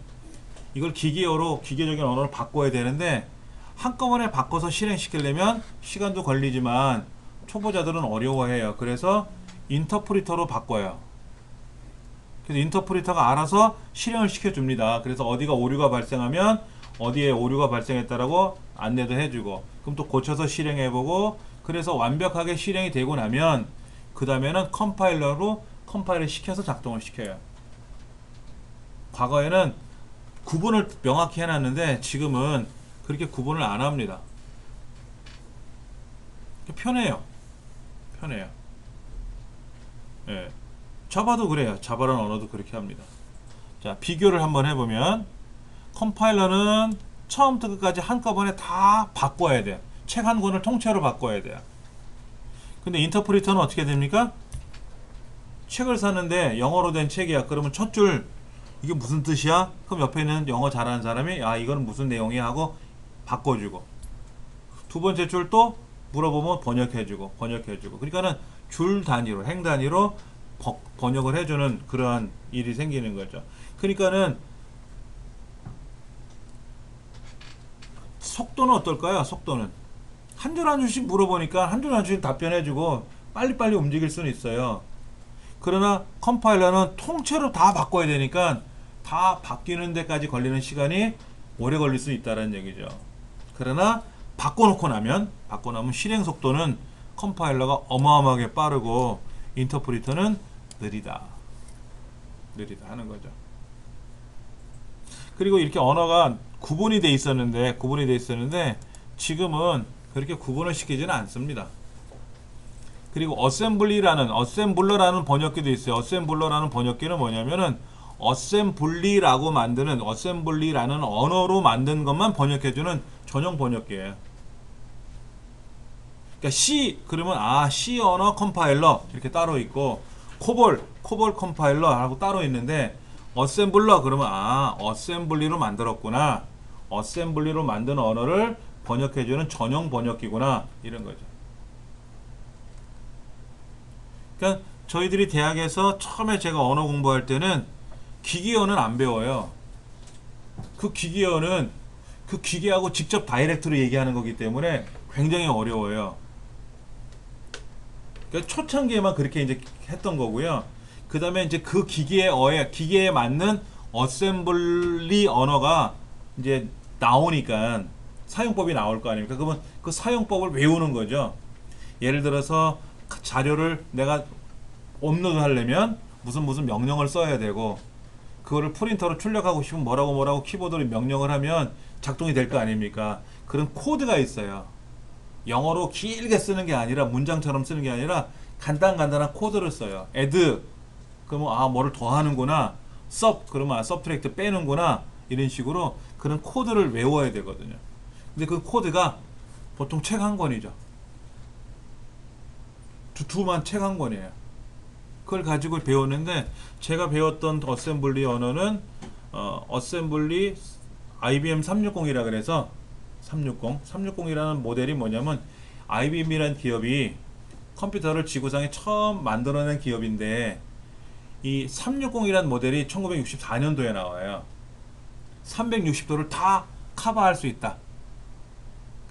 이걸 기계적인 언어로 바꿔야 되는데, 한꺼번에 바꿔서 실행시키려면 시간도 걸리지만 초보자들은 어려워해요. 그래서 인터프리터로 바꿔요. 그래서 인터프리터가 알아서 실행을 시켜줍니다. 그래서 어디가 오류가 발생하면 어디에 오류가 발생했다라고 안내도 해주고, 그럼 또 고쳐서 실행해보고, 그래서 완벽하게 실행이 되고 나면 그 다음에는 컴파일러로 컴파일을 시켜서 작동을 시켜요. 과거에는 구분을 명확히 해놨는데 지금은 그렇게 구분을 안 합니다. 편해요. 예. 자바도 그래요. 자바라는 언어도 그렇게 합니다. 자, 비교를 한번 해보면 컴파일러는 처음부터 끝까지 한꺼번에 다 바꿔야 돼요. 책 한 권을 통째로 바꿔야 돼요. 근데 인터프리터는 어떻게 됩니까? 책을 샀는데 영어로 된 책이야. 그러면 첫 줄 이게 무슨 뜻이야? 그럼 옆에 있는 영어 잘하는 사람이 이거는 무슨 내용이야 하고 바꿔주고, 두 번째 줄 또 물어보면 번역해주고. 그러니까는 줄 단위로, 행 단위로 번역을 해주는 그러한 일이 생기는 거죠. 그러니까는 속도는 어떨까요? 속도는 한 줄 한 줄씩 물어보니까 한 줄 한 줄씩 답변해주고 빨리빨리 움직일 수는 있어요. 그러나 컴파일러는 통째로 다 바꿔야 되니까 다 바뀌는 데까지 걸리는 시간이 오래 걸릴 수 있다는 얘기죠. 그러나 바꿔놓고 나면 실행 속도는 컴파일러가 어마어마하게 빠르고 인터프리터는 느리다 하는 거죠. 그리고 이렇게 언어가 구분이 돼 있었는데 지금은 그렇게 구분을 시키지는 않습니다. 그리고 어셈블러라는 번역기도 있어요. 어셈블러라는 번역기는 뭐냐면은 어셈블리라는 언어로 만든 것만 번역해주는 전용 번역기예요. 그러니까 그러면 C 언어 컴파일러 이렇게 따로 있고, 코볼 컴파일러 하고 따로 있는데, 어셈블러 그러면 어셈블리로 만들었구나, 어셈블리로 만든 언어를 번역해주는 전용 번역기구나, 이런 거죠. 그러니까 저희들이 대학에서 처음에 제가 언어 공부할 때는 기계어는 안 배워요. 그 기계어는 그 기계하고 직접 다이렉트로 얘기하는 거기 때문에 굉장히 어려워요. 그러니까 초창기에만 그렇게 이제 했던 거고요. 그 다음에 이제 그 기계에 맞는 어셈블리 언어가 이제 나오니까 사용법이 나올 거 아닙니까? 그러면 그 사용법을 외우는 거죠. 예를 들어서 자료를 내가 업로드 하려면 무슨 명령을 써야 되고, 그거를 프린터로 출력하고 싶으면 뭐라고 키보드로 명령을 하면 작동이 될 거 아닙니까? 그런 코드가 있어요. 영어로 길게 쓰는 게 아니라, 문장처럼 쓰는 게 아니라 간단한 코드를 써요. add 그러면 뭐를 더하는구나, sub 그러면 subtract 빼는구나, 이런 식으로 그런 코드를 외워야 되거든요. 근데 그 코드가 보통 책 한 권이죠. 두툼한 책 한 권이에요. 그걸 가지고 배웠는데, 제가 배웠던 어셈블리 언어는 어셈블리 IBM 360이라 그래서 360이라는 모델이 뭐냐면, IBM이라는 기업이 컴퓨터를 지구상에 처음 만들어낸 기업인데, 이 360이라는 모델이 1964년도에 나와요. 360도를 다 커버할 수 있다.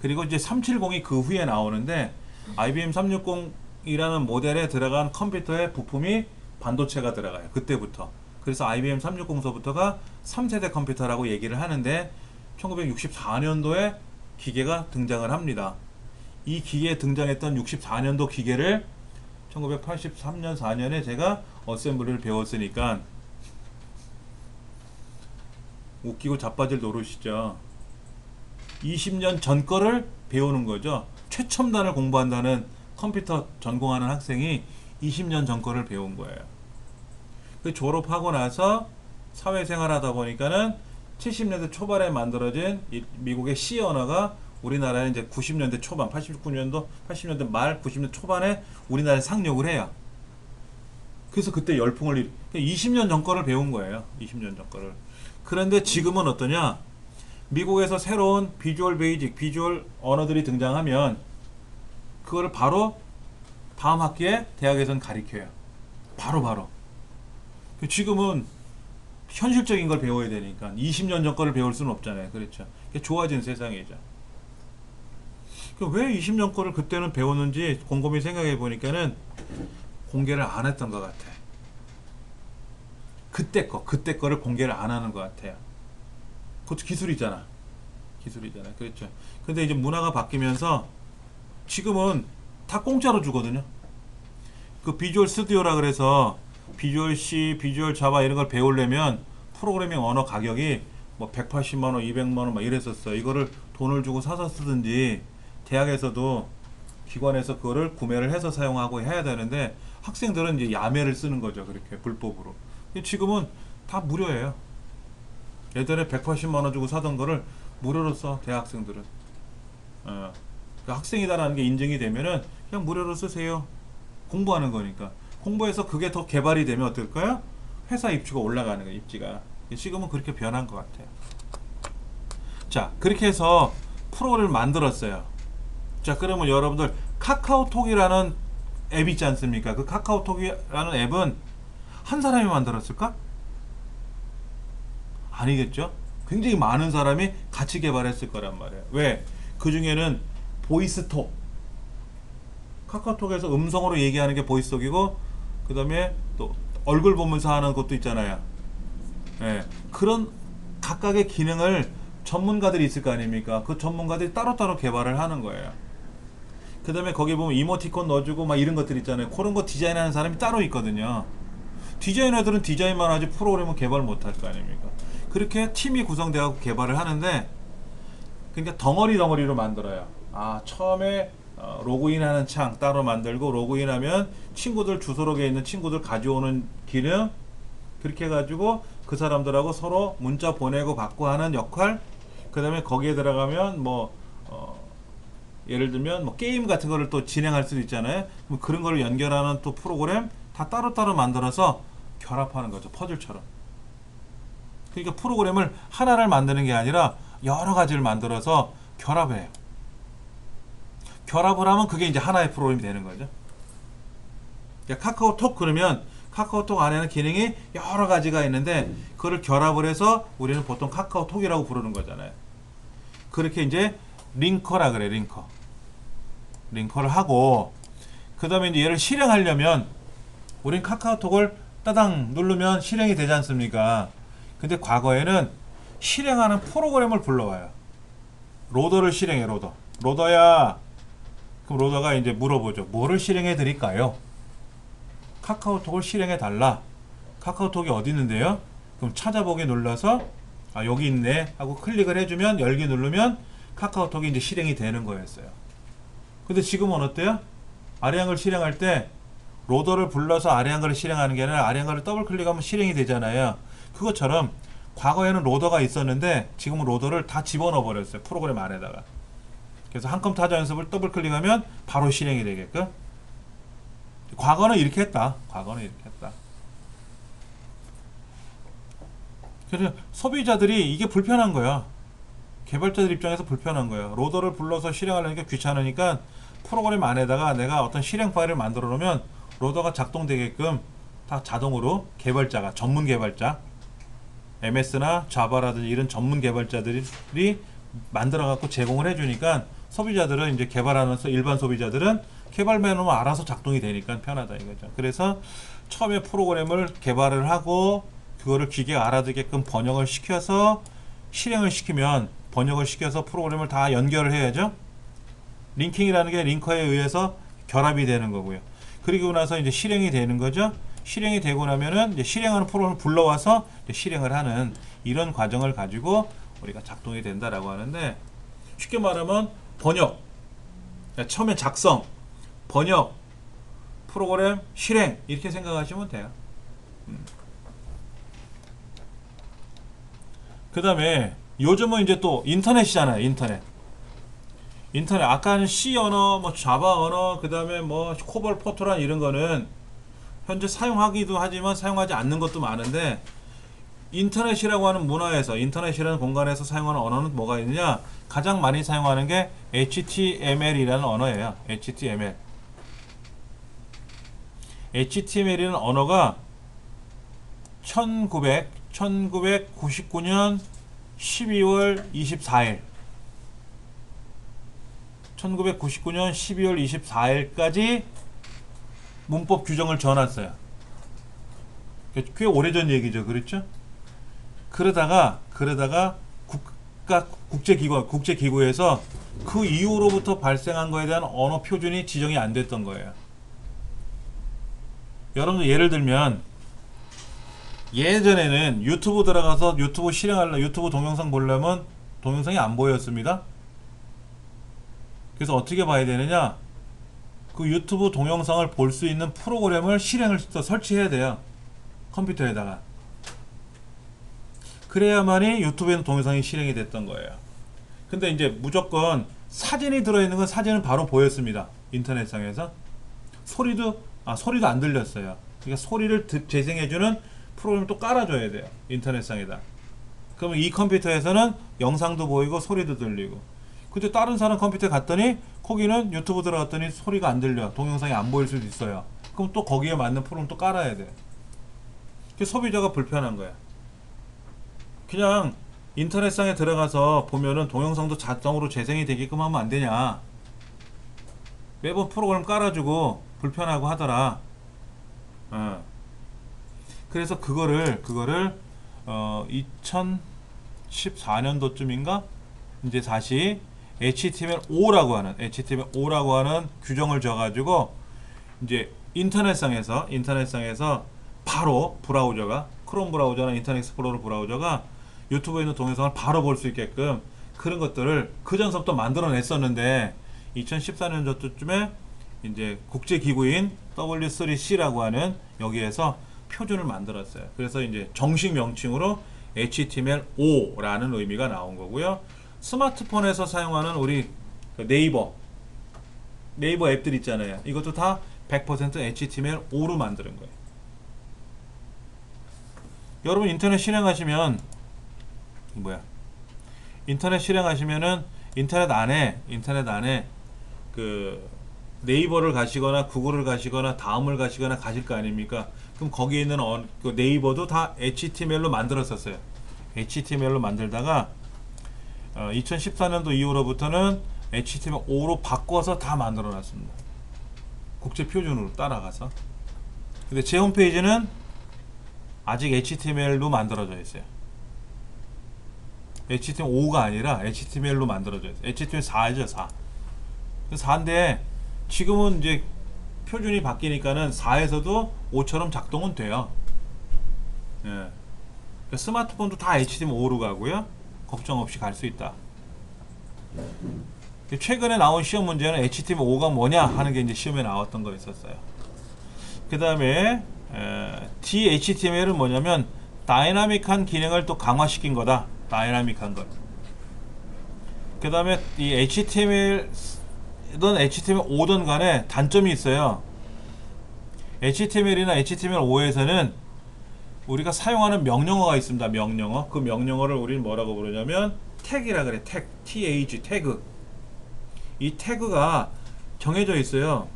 그리고 이제 370이 그 후에 나오는데, IBM 360이라는 모델에 들어간 컴퓨터의 부품이 반도체가 들어가요. 그때부터. 그래서 IBM 360서부터가 3세대 컴퓨터라고 얘기를 하는데, 1964년도에 기계가 등장을 합니다. 이 기계에 등장했던 64년도 기계를 1983년 4년에 제가 어셈블리를 배웠으니까 웃기고 자빠질 노릇이죠. 20년 전 거를 배우는 거죠. 최첨단을 공부한다는, 컴퓨터 전공하는 학생이 20년 전 거를 배운 거예요. 그 졸업하고 나서 사회생활 하다 보니까는 70년대 초반에 만들어진 미국의 C 언어가 우리나라에 이제 90년대 초반, 89년도, 80년대 말, 90년대 초반에 우리나라에 상륙을 해요. 그래서 그때 열풍을 20년 전 거를 배운 거예요. 20년 전 거를. 그런데 지금은 어떠냐? 미국에서 새로운 비주얼 베이직, 비주얼 언어들이 등장하면 그거를 바로 다음 학기에 대학에서는 가르쳐요. 바로. 지금은 현실적인 걸 배워야 되니까 20년 전 거를 배울 수는 없잖아요. 그렇죠. 좋아진 세상이죠. 왜 20년 거를 그때는 배웠는지 곰곰이 생각해 보니까는 공개를 안 했던 것 같아. 그때 거를 공개를 안 하는 것 같아요. 그것도 기술이잖아. 그렇죠. 근데 이제 문화가 바뀌면서 지금은 다 공짜로 주거든요. 그 비주얼 스튜디오라 그래서 비주얼 C, 비주얼 자바 이런 걸 배우려면 프로그래밍 언어 가격이 뭐 180만 원, 200만 원 막 이랬었어. 이거를 돈을 주고 사서 쓰든지 대학에서도 기관에서 그거를 구매를 해서 사용하고 해야 되는데, 학생들은 이제 야매를 쓰는 거죠. 그렇게 불법으로. 지금은 다 무료예요. 예전에 180만 원 주고 사던 거를 무료로 써, 대학생들은. 그 학생이다라는 게 인증이 되면은 그냥 무료로 쓰세요. 공부하는 거니까. 공부해서 그게 더 개발이 되면 어떨까요? 회사 입지가 올라가는 거예요. 입지가. 지금은 그렇게 변한 것 같아요. 자, 그렇게 해서 프로그램을 만들었어요. 자, 그러면 여러분들 카카오톡이라는 앱 있지 않습니까? 그 카카오톡이라는 앱은 한 사람이 만들었을까? 아니겠죠? 굉장히 많은 사람이 같이 개발했을 거란 말이에요. 왜? 그 중에는 보이스톡, 카카오톡에서 음성으로 얘기하는 게 보이스톡이고, 그 다음에 또 얼굴 보면서 하는 것도 있잖아요. 예, 그런 각각의 기능을 전문가들이 있을 거 아닙니까? 그 전문가들이 따로따로 개발을 하는 거예요. 그 다음에 거기 보면 이모티콘 넣어주고 막 이런 것들 있잖아요. 그런 거 디자인하는 사람이 따로 있거든요. 디자이너들은 디자인만 하지 프로그램은 개발 못할 거 아닙니까? 그렇게 팀이 구성되어 개발을 하는데, 그러니까 덩어리로 만들어요. 처음에 로그인하는 창 따로 만들고, 로그인하면 친구들 주소록에 있는 친구들 가져오는 기능, 그렇게 해가지고 그 사람들하고 서로 문자 보내고 받고 하는 역할, 그 다음에 거기에 들어가면 예를 들면 게임 같은 거를 또 진행할 수도 있잖아요. 그런 거를 연결하는 또 프로그램 다 따로따로 만들어서 결합하는 거죠. 퍼즐처럼. 그러니까 프로그램을 하나를 만드는 게 아니라 여러 가지를 만들어서 결합해요. 결합을 하면 그게 이제 하나의 프로그램이 되는 거죠. 카카오톡 그러면 카카오톡 안에는 기능이 여러 가지가 있는데 그거를 결합을 해서 우리는 보통 카카오톡이라고 부르는 거잖아요. 그렇게 이제 링커라 그래. 링커를 하고 그 다음에 이제 얘를 실행하려면 우린 카카오톡을 따당 누르면 실행이 되지 않습니까? 근데 과거에는 실행하는 프로그램을 불러와요. 로더를 실행해. 로더야. 그럼 로더가 이제 물어보죠. 뭐를 실행해 드릴까요? 카카오톡을 실행해 달라. 카카오톡이 어디 있는데요? 그럼 찾아보기 눌러서 아 여기 있네 하고 클릭을 해주면 열기 누르면 카카오톡이 이제 실행이 되는 거였어요. 근데 지금은 어때요? 아래한글 실행할 때 로더를 불러서 아래한글을 실행하는 게 아니라 아래한글을 더블 클릭하면 실행이 되잖아요. 그것처럼 과거에는 로더가 있었는데 지금은 로더를 다 집어넣어 버렸어요. 프로그램 안에다가. 그래서 한컴 타자 연습을 더블 클릭하면 바로 실행이 되게끔. 과거는 이렇게 했다. 그래서 소비자들이 이게 불편한 거야. 개발자들 입장에서 불편한 거예요. 로더를 불러서 실행하려니까 귀찮으니까 프로그램 안에다가 내가 어떤 실행 파일을 만들어 놓으면 로더가 작동되게끔 다 자동으로 개발자가 전문 개발자 MS나 자바라든지 이런 전문 개발자들이 만들어 갖고 제공을 해주니까 소비자들은 이제 개발하면서 일반 소비자들은 개발만 하면 알아서 작동이 되니까 편하다 이거죠. 그래서 처음에 프로그램을 개발을 하고 그거를 기계가 알아듣게끔 번역을 시켜서 실행을 시키면 번역을 시켜서 프로그램을 다 연결을 해야죠. 링킹이라는 게 링커에 의해서 결합이 되는 거고요. 그리고 나서 이제 실행이 되는 거죠. 실행이 되고 나면은 이제 실행하는 프로그램을 불러와서 이제 실행을 하는 이런 과정을 가지고 우리가 작동이 된다라고 하는데 쉽게 말하면 번역, 처음에 작성, 번역, 프로그램, 실행 이렇게 생각하시면 돼요. 그 다음에 요즘은 이제 또 인터넷이잖아요. 인터넷 아까는 C 언어, 뭐 자바 언어, 그 다음에 뭐 코볼 포트란 이런 거는 현재 사용하기도 하지만 사용하지 않는 것도 많은데 인터넷이라고 하는 문화에서 인터넷이라는 공간에서 사용하는 언어는 뭐가 있느냐? 가장 많이 사용하는 게 HTML이라는 언어예요. HTML이라는 언어가 1999년 12월 24일 1999년 12월 24일까지 문법 규정을 정해놨어요. 꽤 오래전 얘기죠. 그렇죠? 그러다가 국제기구에서 그 이후로부터 발생한 거에 대한 언어 표준이 지정이 안 됐던 거예요. 여러분들 예를 들면 예전에는 유튜브 들어가서 유튜브 실행하려 유튜브 동영상 보려면 동영상이 안 보였습니다. 그래서 어떻게 봐야 되느냐? 그 유튜브 동영상을 볼 수 있는 프로그램을 실행을 설치해야 돼요. 컴퓨터에다가. 그래야만이 유튜브에는 동영상이 실행이 됐던 거예요. 근데 이제 무조건 사진이 들어있는 건 사진은 바로 보였습니다. 인터넷상에서. 소리도 안 들렸어요. 그러니까 소리를 재생해주는 프로그램을 또 깔아줘야 돼요. 인터넷상에다. 그러면 이 컴퓨터에서는 영상도 보이고 소리도 들리고. 근데 다른 사람 컴퓨터에 갔더니 거기는 유튜브 들어갔더니 소리가 안 들려. 동영상이 안 보일 수도 있어요. 그럼 또 거기에 맞는 프로그램 또 깔아야 돼. 그게 소비자가 불편한 거야. 그냥 인터넷상에 들어가서 보면은 동영상도 자동으로 재생이 되게끔 하면 안 되냐. 매번 프로그램 깔아주고 불편하고 하더라. 그래서 그거를 2014년도쯤인가 이제 다시 HTML5라고 하는 규정을 줘가지고 이제 인터넷상에서 바로 브라우저가 크롬 브라우저나 인터넷 익스플로러 브라우저가 유튜브에 있는 동영상을 바로 볼 수 있게끔 그런 것들을 그 전서부터 만들어냈었는데 2014년도쯤에 이제 국제기구인 W3C라고 하는 여기에서 표준을 만들었어요. 그래서 이제 정식 명칭으로 HTML5라는 의미가 나온 거고요. 스마트폰에서 사용하는 우리 네이버 앱들 있잖아요. 이것도 다 100% HTML5로 만드는 거예요. 여러분 인터넷 실행하시면은 인터넷 안에 그 네이버를 가시거나 구글을 가시거나 다음을 가시거나 가실 거 아닙니까? 그럼 거기에 있는 그 네이버도 다 HTML로 만들었었어요. HTML로 만들다가 2014년도 이후로부터는 HTML5로 바꿔서 다 만들어 놨습니다. 국제 표준으로 따라가서. 근데 제 홈페이지는 아직 HTML로 만들어져 있어요. HTML5가 아니라 HTML로 만들어져 있어요. HTML4죠, 4. 4인데 지금은 이제 표준이 바뀌니까는 4에서도 5처럼 작동은 돼요. 예. 스마트폰도 다 HTML5로 가고요. 걱정 없이 갈 수 있다. 최근에 나온 시험 문제는 HTML5가 뭐냐 하는 게 이제 시험에 나왔던 거 있었어요. 그 다음에 DHTML은 뭐냐면 다이나믹한 기능을 또 강화시킨 거다. 다이나믹한 것. 그 다음에 이 HTML이든 HTML5든 간에 단점이 있어요. HTML이나 HTML5에서는 우리가 사용하는 명령어가 있습니다. 명령어. 그 명령어를 우리는 뭐라고 부르냐면 태그라 그래. 태그. TAG. 태그. 이 태그가 정해져 있어요.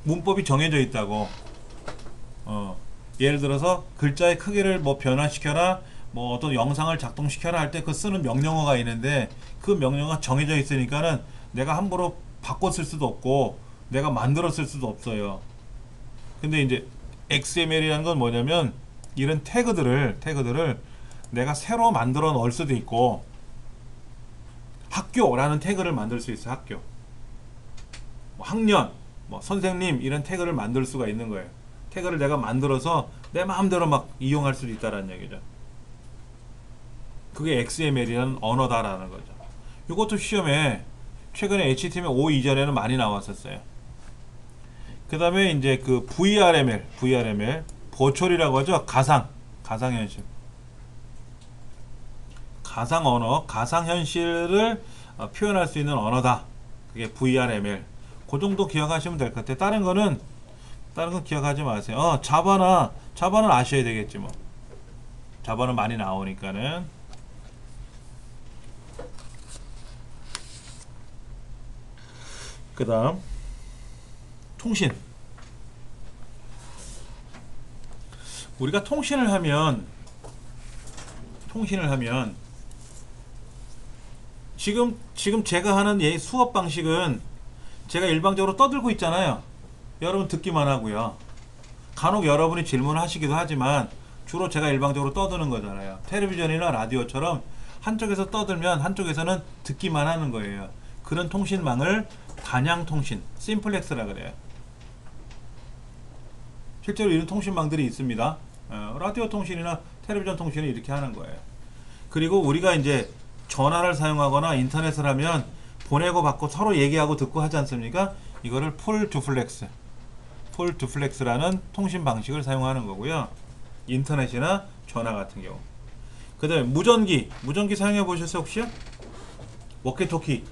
문법이 정해져 있다고. 예를 들어서 글자의 크기를 뭐 변화시켜라, 뭐 어떤 영상을 작동시켜라 할 때 그 쓰는 명령어가 있는데 그 명령어가 정해져 있으니까는 내가 함부로 바꿔 쓸 수도 없고 내가 만들어 쓸 수도 없어요. 근데 이제 XML이라는 건 뭐냐면 이런 태그들을 내가 새로 만들어 넣을 수도 있고, 학교라는 태그를 만들 수 있어. 학교, 뭐 학년, 뭐 선생님 이런 태그를 만들 수가 있는 거예요. 태그를 내가 만들어서 내 마음대로 막 이용할 수도 있다라는 얘기죠. 그게 XML이라는 언어다라는 거죠. 이것도 시험에 최근에 HTML5 이전에는 많이 나왔었어요. 그 다음에 이제 그 VRML 버추얼이라고 하죠. 가상현실, 가상 언어, 가상현실을 표현할 수 있는 언어다. 그게 VRML. 그 정도 기억하시면 될 것 같아요. 다른 건 기억하지 마세요. 자바는 아셔야 되겠지 뭐. 자바는 많이 나오니까는. 그 다음 통신. 우리가 통신을 하면 지금 제가 하는 수업 방식은 제가 일방적으로 떠들고 있잖아요. 여러분 듣기만 하고요. 간혹 여러분이 질문을 하시기도 하지만 주로 제가 일방적으로 떠드는 거잖아요. 텔레비전이나 라디오처럼 한쪽에서 떠들면 한쪽에서는 듣기만 하는 거예요. 그런 통신망을 단양통신, 심플렉스라 그래요. 실제로 이런 통신망들이 있습니다. 라디오 통신이나 텔레비전 통신은 이렇게 하는 거예요. 그리고 우리가 이제 전화를 사용하거나 인터넷을 하면 보내고 받고 서로 얘기하고 듣고 하지 않습니까? 이거를 풀 두플렉스라는 통신 방식을 사용하는 거고요. 인터넷이나 전화 같은 경우. 그 다음에 무전기 사용해 보셨어요 혹시요? 워키토키.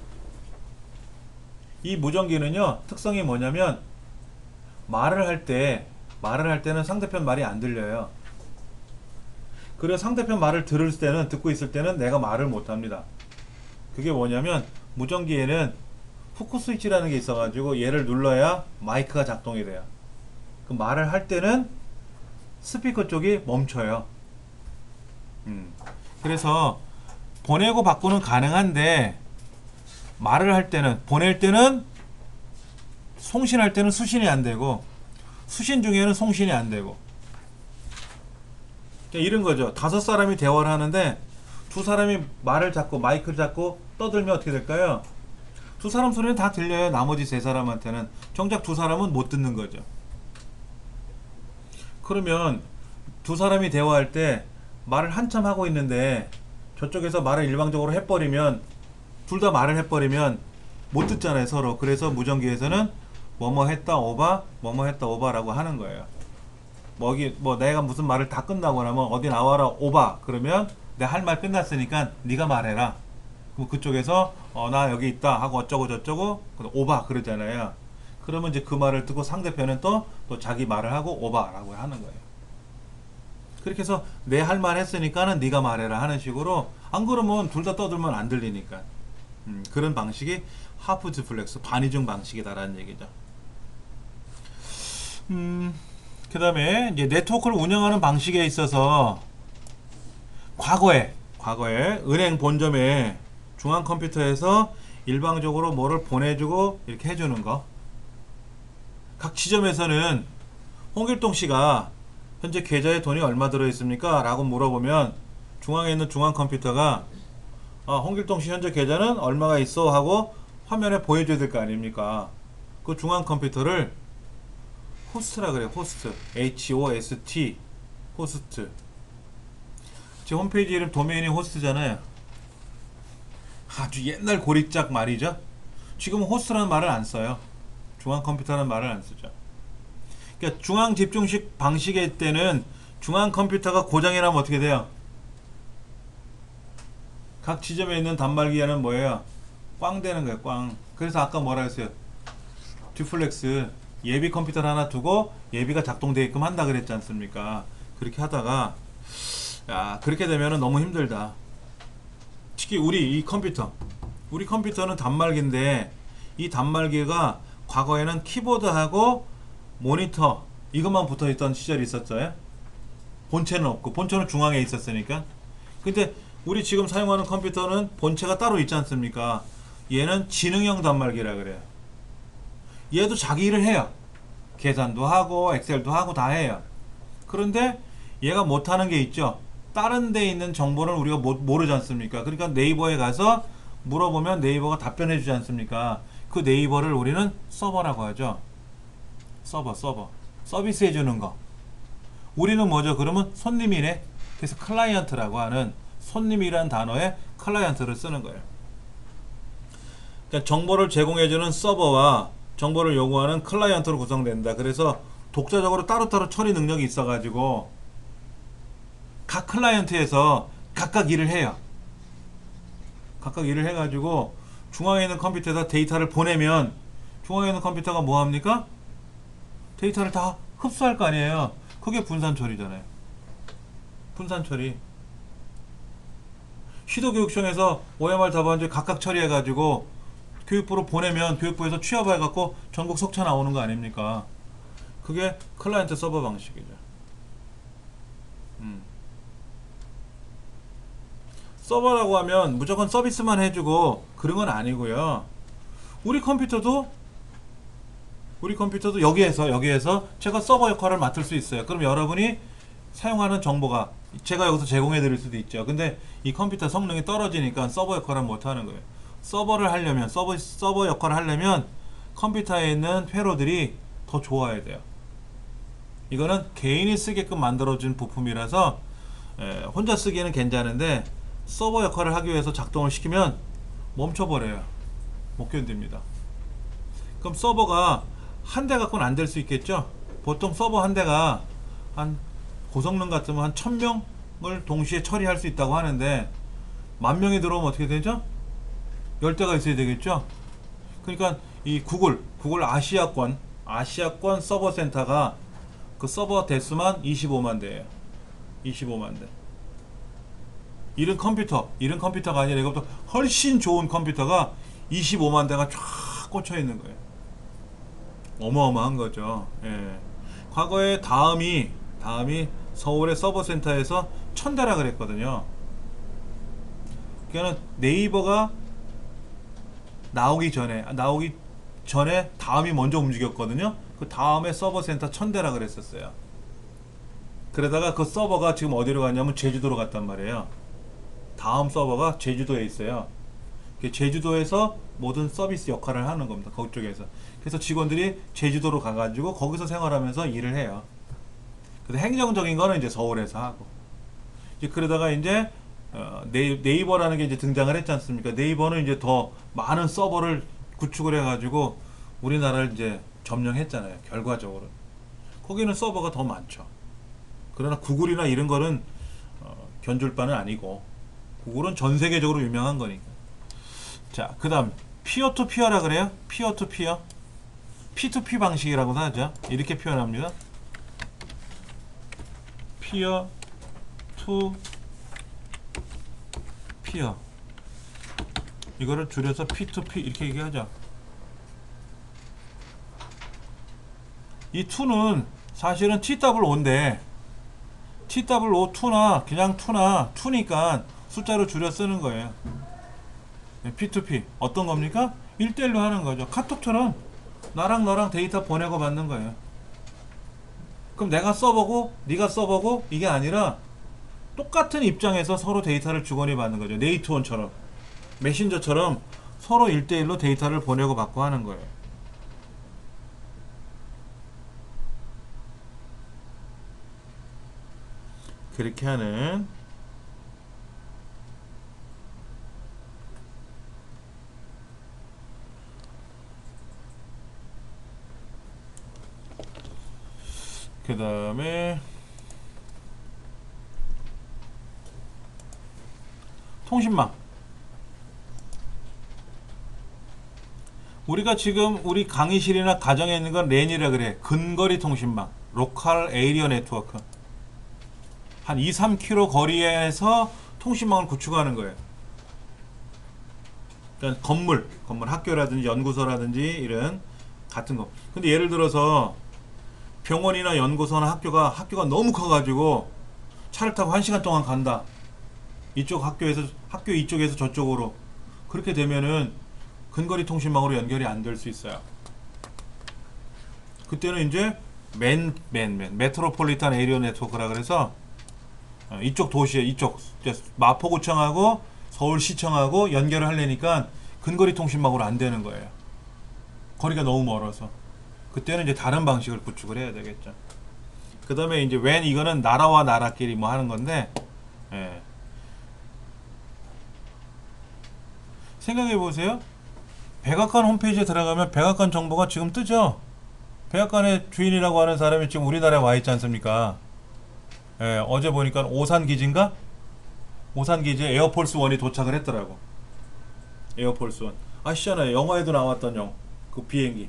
이 무전기는요 특성이 뭐냐면 말을 할 때는 상대편 말이 안 들려요. 그래서 상대편 말을 듣고 있을 때는 내가 말을 못 합니다. 그게 뭐냐면 무전기에는 후크 스위치라는 게 있어가지고 얘를 눌러야 마이크가 작동이 돼요. 그 말을 할 때는 스피커 쪽이 멈춰요. 그래서 보내고 받고는 가능한데 말을 할 때는, 보낼 때는 송신할 때는 수신이 안 되고 수신 중에는 송신이 안 되고, 그러니까 이런 거죠. 5사람이 대화를 하는데 2사람이 말을 잡고 마이크를 잡고 떠들면 어떻게 될까요? 2사람 소리는 다 들려요. 나머지 3사람한테는. 정작 2사람은 못 듣는 거죠. 그러면 2사람이 대화할 때 말을 한참 하고 있는데 저쪽에서 말을 일방적으로 해버리면, 둘 다 말을 해버리면 못 듣잖아요 서로. 그래서 무전기에서는 뭐뭐 했다 오바라고 하는 거예요. 뭐 내가 무슨 말을 다 끝나고 나면 어디 나와라 오바 그러면 내 할 말 끝났으니까 네가 말해라. 그럼 그쪽에서 나 여기 있다 하고 어쩌고 저쩌고 오바 그러잖아요. 그러면 이제 그 말을 듣고 상대편은 또 자기 말을 하고 오바라고 하는 거예요. 그렇게 해서 내 할 말 했으니까는 네가 말해라 하는 식으로. 안 그러면 둘 다 떠들면 안 들리니까. 그런 방식이 하프 듀플렉스 반이중 방식이다라는 얘기죠. 그 다음에 이제 네트워크를 운영하는 방식에 있어서 과거에 은행 본점에 중앙 컴퓨터에서 일방적으로 뭐를 보내주고 이렇게 해주는 거. 각 지점에서는 홍길동 씨가 현재 계좌에 돈이 얼마 들어있습니까? 라고 물어보면 중앙에 있는 중앙 컴퓨터가 홍길동 씨 현재 계좌는 얼마가 있어 하고 화면에 보여줘야 될 거 아닙니까? 그 중앙 컴퓨터를 호스트라 그래요. 호스트. HOST. 호스트. 제 홈페이지 이름 도메인이 호스트잖아요. 아주 옛날 고리짝 말이죠. 지금은 호스트라는 말을 안 써요. 중앙 컴퓨터라는 말을 안 쓰죠. 그러니까 중앙 집중식 방식의 때는 중앙 컴퓨터가 고장이 나면 어떻게 돼요? 각 지점에 있는 단말기에는 뭐예요? 꽝 되는 거예요. 꽝. 그래서 아까 뭐라 했어요? 듀플렉스 예비 컴퓨터를 하나 두고 예비가 작동되게끔 한다 그랬지 않습니까? 그렇게 하다가 그렇게 되면은 너무 힘들다. 특히 우리 컴퓨터는 단말기인데 이 단말기가 과거에는 키보드하고 모니터 이것만 붙어있던 시절이 있었어요. 본체는 없고 본체는 중앙에 있었으니까. 근데 우리 지금 사용하는 컴퓨터는 본체가 따로 있지 않습니까? 얘는 지능형 단말기라 그래요. 얘도 자기 일을 해요. 계산도 하고 엑셀도 하고 다 해요. 그런데 얘가 못하는 게 있죠. 다른 데 있는 정보를 우리가 모르지 않습니까? 그러니까 네이버에 가서 물어보면 네이버가 답변해 주지 않습니까? 그 네이버를 우리는 서버라고 하죠. 서버 서비스 해주는 거. 우리는 뭐죠? 그러면 손님이네. 그래서 클라이언트라고 하는 손님이란 단어에 클라이언트를 쓰는 거예요. 그러니까 정보를 제공해주는 서버와 정보를 요구하는 클라이언트로 구성된다. 그래서 독자적으로 따로따로 처리 능력이 있어가지고 각 클라이언트에서 각각 일을 해요. 각각 일을 해가지고 중앙에 있는 컴퓨터에서 데이터를 보내면 중앙에 있는 컴퓨터가 뭐합니까? 데이터를 다 흡수할 거 아니에요. 그게 분산 처리잖아요. 분산 처리. 시도교육청에서 OMR 답안지 각각 처리해가지고 교육부로 보내면 교육부에서 취합해갖고 전국 속차 나오는 거 아닙니까? 그게 클라이언트 서버 방식이죠. 서버라고 하면 무조건 서비스만 해주고 그런 건 아니고요. 우리 컴퓨터도 여기에서 제가 서버 역할을 맡을 수 있어요. 그럼 여러분이 사용하는 정보가 제가 여기서 제공해 드릴 수도 있죠. 근데 이 컴퓨터 성능이 떨어지니까 서버 역할을 못 하는 거예요. 서버를 하려면 서버 역할을 하려면 컴퓨터에 있는 회로들이 더 좋아야 돼요. 이거는 개인이 쓰게끔 만들어진 부품이라서 혼자 쓰기에는 괜찮은데 서버 역할을 하기 위해서 작동을 시키면 멈춰버려요. 못 견딥니다. 그럼 서버가 한 대 갖고는 안 될 수 있겠죠. 보통 서버 한 대가 한 고성능 같으면 한 1000명을 동시에 처리할 수 있다고 하는데 10,000명이 들어오면 어떻게 되죠? 10대가 있어야 되겠죠. 그러니까 이 구글 아시아권 서버 센터가 그 서버 대수만 25만 대예요. 25만 대. 이런 컴퓨터가 아니라 이것보다 훨씬 좋은 컴퓨터가 25만 대가 쫙 꽂혀 있는 거예요. 어마어마한 거죠. 예. 과거에 다음이 서울의 서버 센터에서 1000대라 그랬거든요. 그러니까 네이버가 나오기 전에 다음이 먼저 움직였거든요. 그 다음에 서버 센터 1000대라 그랬었어요. 그러다가 그 서버가 지금 어디로 갔냐면 제주도로 갔단 말이에요. 다음 서버가 제주도에 있어요. 제주도에서 모든 서비스 역할을 하는 겁니다. 그쪽에서. 그래서 직원들이 제주도로 가가지고 거기서 생활하면서 일을 해요. 그래서 행정적인 거는 이제 서울에서 하고. 이제 그러다가 이제 네이버라는 게 이제 등장을 했지 않습니까? 네이버는 이제 더 많은 서버를 구축을 해가지고 우리나라를 이제 점령했잖아요. 결과적으로. 거기는 서버가 더 많죠. 그러나 구글이나 이런 거는 견줄 바는 아니고 구글은 전 세계적으로 유명한 거니까. 자, 그 다음 피어투피어라 그래요. 피어투피어 P2P 방식이라고도 하죠. 이렇게 표현합니다. 피어 투 피어. 이거를 줄여서 P2P 이렇게 얘기하자. 이 2는 사실은 TW5인데 TW5 그냥 2니까 숫자로 줄여 쓰는 거예요. P2P 어떤 겁니까? 1대1로 하는 거죠. 카톡처럼 나랑 너랑 데이터 보내고 받는 거예요. 그럼 내가 써보고 네가 써보고 이게 아니라 똑같은 입장에서 서로 데이터를 주거니 받는 거죠. 네이트원처럼 메신저처럼 서로 1대1로 데이터를 보내고 받고 하는 거예요. 그렇게 하는 그 다음에 통신망. 우리가 지금 우리 강의실이나 가정에 있는 건 랜이라 그래. 근거리 통신망, 로컬 에이리어 네트워크. 한 2, 3km 거리에서 통신망을 구축하는 거예요. 그러니까 건물, 학교라든지 연구소라든지 이런 같은 거. 근데 예를 들어서 병원이나 연구소나 학교가 너무 커가지고 차를 타고 1시간 동안 간다. 이쪽 학교 이쪽에서 저쪽으로. 그렇게 되면은 근거리 통신망으로 연결이 안 될 수 있어요. 그때는 이제 메트로폴리탄 에리어 네트워크라 그래서 이쪽 도시에 이쪽 마포구청하고 서울시청하고 연결을 하려니까 근거리 통신망으로 안 되는 거예요. 거리가 너무 멀어서. 그때는 이제 다른 방식을 구축을 해야 되겠죠. 그 다음에 이제 웬 이거는 나라와 나라끼리 뭐 하는 건데, 예. 생각해 보세요. 백악관 홈페이지에 들어가면 백악관 정보가 지금 뜨죠. 백악관의 주인이라고 하는 사람이 지금 우리나라에 와 있지 않습니까? 예, 어제 보니까 오산기지인가? 오산기지에 에어폴스 1이 도착을 했더라고. 에어폴스 1 아시잖아요. 영화에도 나왔던 그 비행기.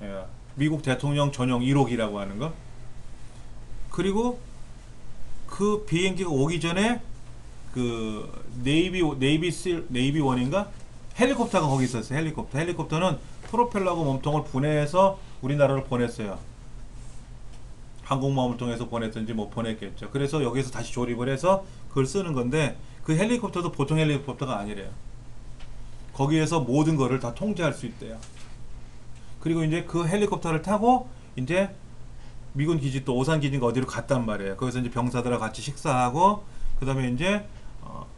예, 미국 대통령 전용 1호기라고 하는 거. 그리고 그 비행기가 오기 전에 그 네이비 1인가? 헬리콥터가 거기 있었어요. 헬리콥터는 프로펠러하고 몸통을 분해해서 우리나라로 보냈어요. 항공모함을 통해서 보냈든지 뭐 보냈겠죠. 그래서 여기서 다시 조립을 해서 그걸 쓰는 건데, 그 헬리콥터도 보통 헬리콥터가 아니래요. 거기에서 모든 거를 다 통제할 수 있대요. 그리고 이제 그 헬리콥터를 타고 이제 미군 기지 또 오산 기지인가 어디로 갔단 말이에요. 거기서 이제 병사들하고 같이 식사하고, 그 다음에 이제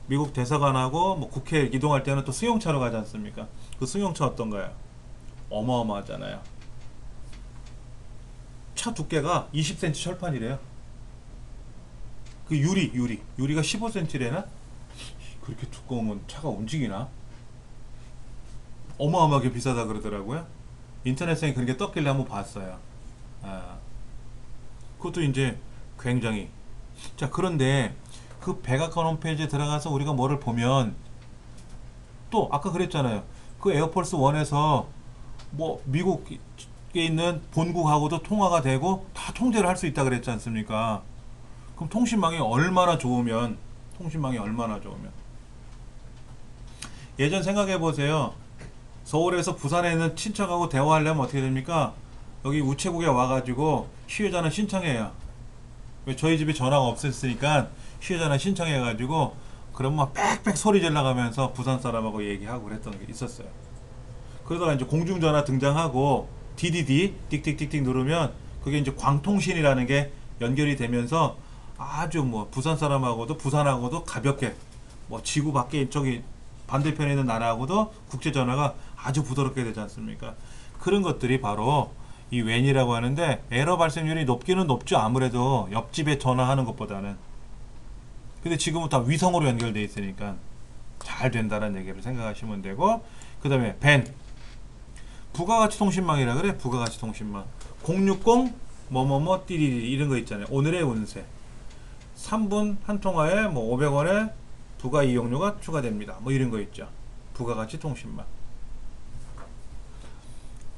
미국 대사관하고 뭐 국회 이동할 때는 또 승용차로 가지 않습니까? 그 승용차 어떤가요? 어마어마하잖아요. 차 두께가 20cm 철판이래요. 그 유리가 15cm래나? 그렇게 두꺼우면 차가 움직이나? 어마어마하게 비싸다 그러더라고요. 인터넷상에 그런 게 떴길래 한번 봤어요. 그것도 이제 굉장히. 자, 그런데 그 백악관 홈페이지에 들어가서 우리가 뭐를 보면 또 아까 그랬잖아요. 그 에어폴스 1에서 뭐 미국에 있는 본국하고도 통화가 되고 다 통제를 할 수 있다 그랬지 않습니까? 그럼 통신망이 얼마나 좋으면 예전 생각해 보세요. 서울에서 부산에 있는 친척하고 대화하려면 어떻게 됩니까? 여기 우체국에 와가지고 휴대전화 신청해요. 왜 저희 집에 전화가 없었으니까 휴대전화 신청해가지고 그럼 막 빽빽 소리 질러가면서 부산 사람하고 얘기하고 그랬던 게 있었어요. 그러다가 이제 공중전화 등장하고 DDD 띡띡띡띡 누르면 그게 이제 광통신이라는 게 연결이 되면서 아주 뭐 부산 사람하고도 부산하고도 가볍게 뭐 지구 밖에 저기 반대편에 있는 나라하고도 국제전화가 아주 부드럽게 되지 않습니까? 그런 것들이 바로 이 웬이라고 하는데, 에러 발생률이 높기는 높죠. 아무래도 옆집에 전화하는 것보다는. 근데 지금은 다 위성으로 연결되어 있으니까 잘 된다는 얘기를 생각하시면 되고, 그 다음에 벤 부가가치 통신망이라 그래. 부가가치 통신망 060 뭐뭐뭐 띠리리 이런 거 있잖아요. 오늘의 운세 3분 한 통화에 뭐 500원에 부가 이용료가 추가됩니다. 뭐 이런 거 있죠. 부가가치 통신망.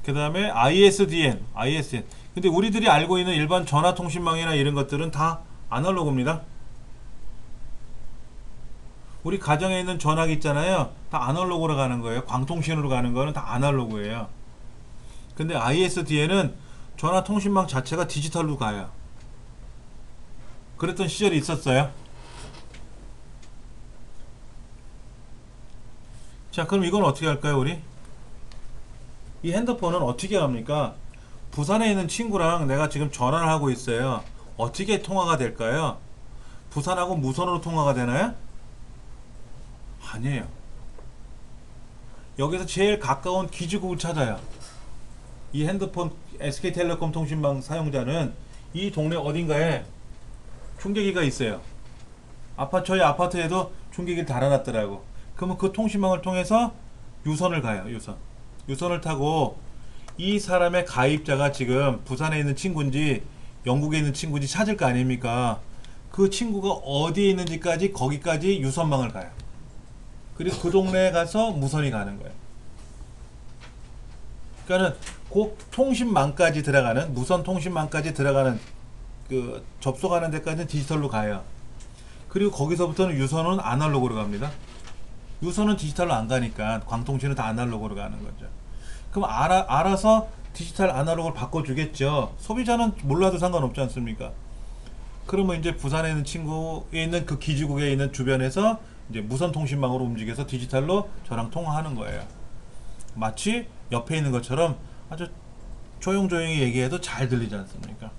그 다음에 ISDN. 근데 우리들이 알고 있는 일반 전화통신망이나 이런 것들은 다 아날로그입니다. 우리 가정에 있는 전화기 있잖아요. 다 아날로그로 가는 거예요. 광통신으로 가는 거는 다 아날로그예요. 근데 ISDN은 전화통신망 자체가 디지털로 가요. 그랬던 시절이 있었어요. 자, 그럼 이건 어떻게 할까요, 우리? 이 핸드폰은 어떻게 합니까? 부산에 있는 친구랑 내가 지금 전화를 하고 있어요. 어떻게 통화가 될까요? 부산하고 무선으로 통화가 되나요? 아니에요. 여기서 제일 가까운 기지국을 찾아요. 이 핸드폰 SK텔레콤 통신망 사용자는 이 동네 어딘가에 중계기가 있어요. 저희 아파트에도 중계기를 달아놨더라고. 그러면 그 통신망을 통해서 유선을 가요. 유선을 타고 이 사람의 가입자가 지금 부산에 있는 친구인지 영국에 있는 친구인지 찾을 거 아닙니까? 그 친구가 어디에 있는지까지 거기까지 유선망을 가요. 그리고 그 동네에 가서 무선이 가는 거예요. 그러니까는 그 통신망까지 들어가는, 무선 통신망까지 들어가는 그 접속하는 데까지는 디지털로 가요. 그리고 거기서부터는 유선은 아날로그로 갑니다. 유선은 디지털로 안 가니까 광통신은 다 아날로그로 가는 거죠. 그럼 알아서 디지털 아날로그를 바꿔주겠죠. 소비자는 몰라도 상관없지 않습니까? 그러면 이제 부산에 있는 친구에 있는 그 기지국에 있는 주변에서 이제 무선 통신망으로 움직여서 디지털로 저랑 통화하는 거예요. 마치 옆에 있는 것처럼 아주 조용조용히 얘기해도 잘 들리지 않습니까?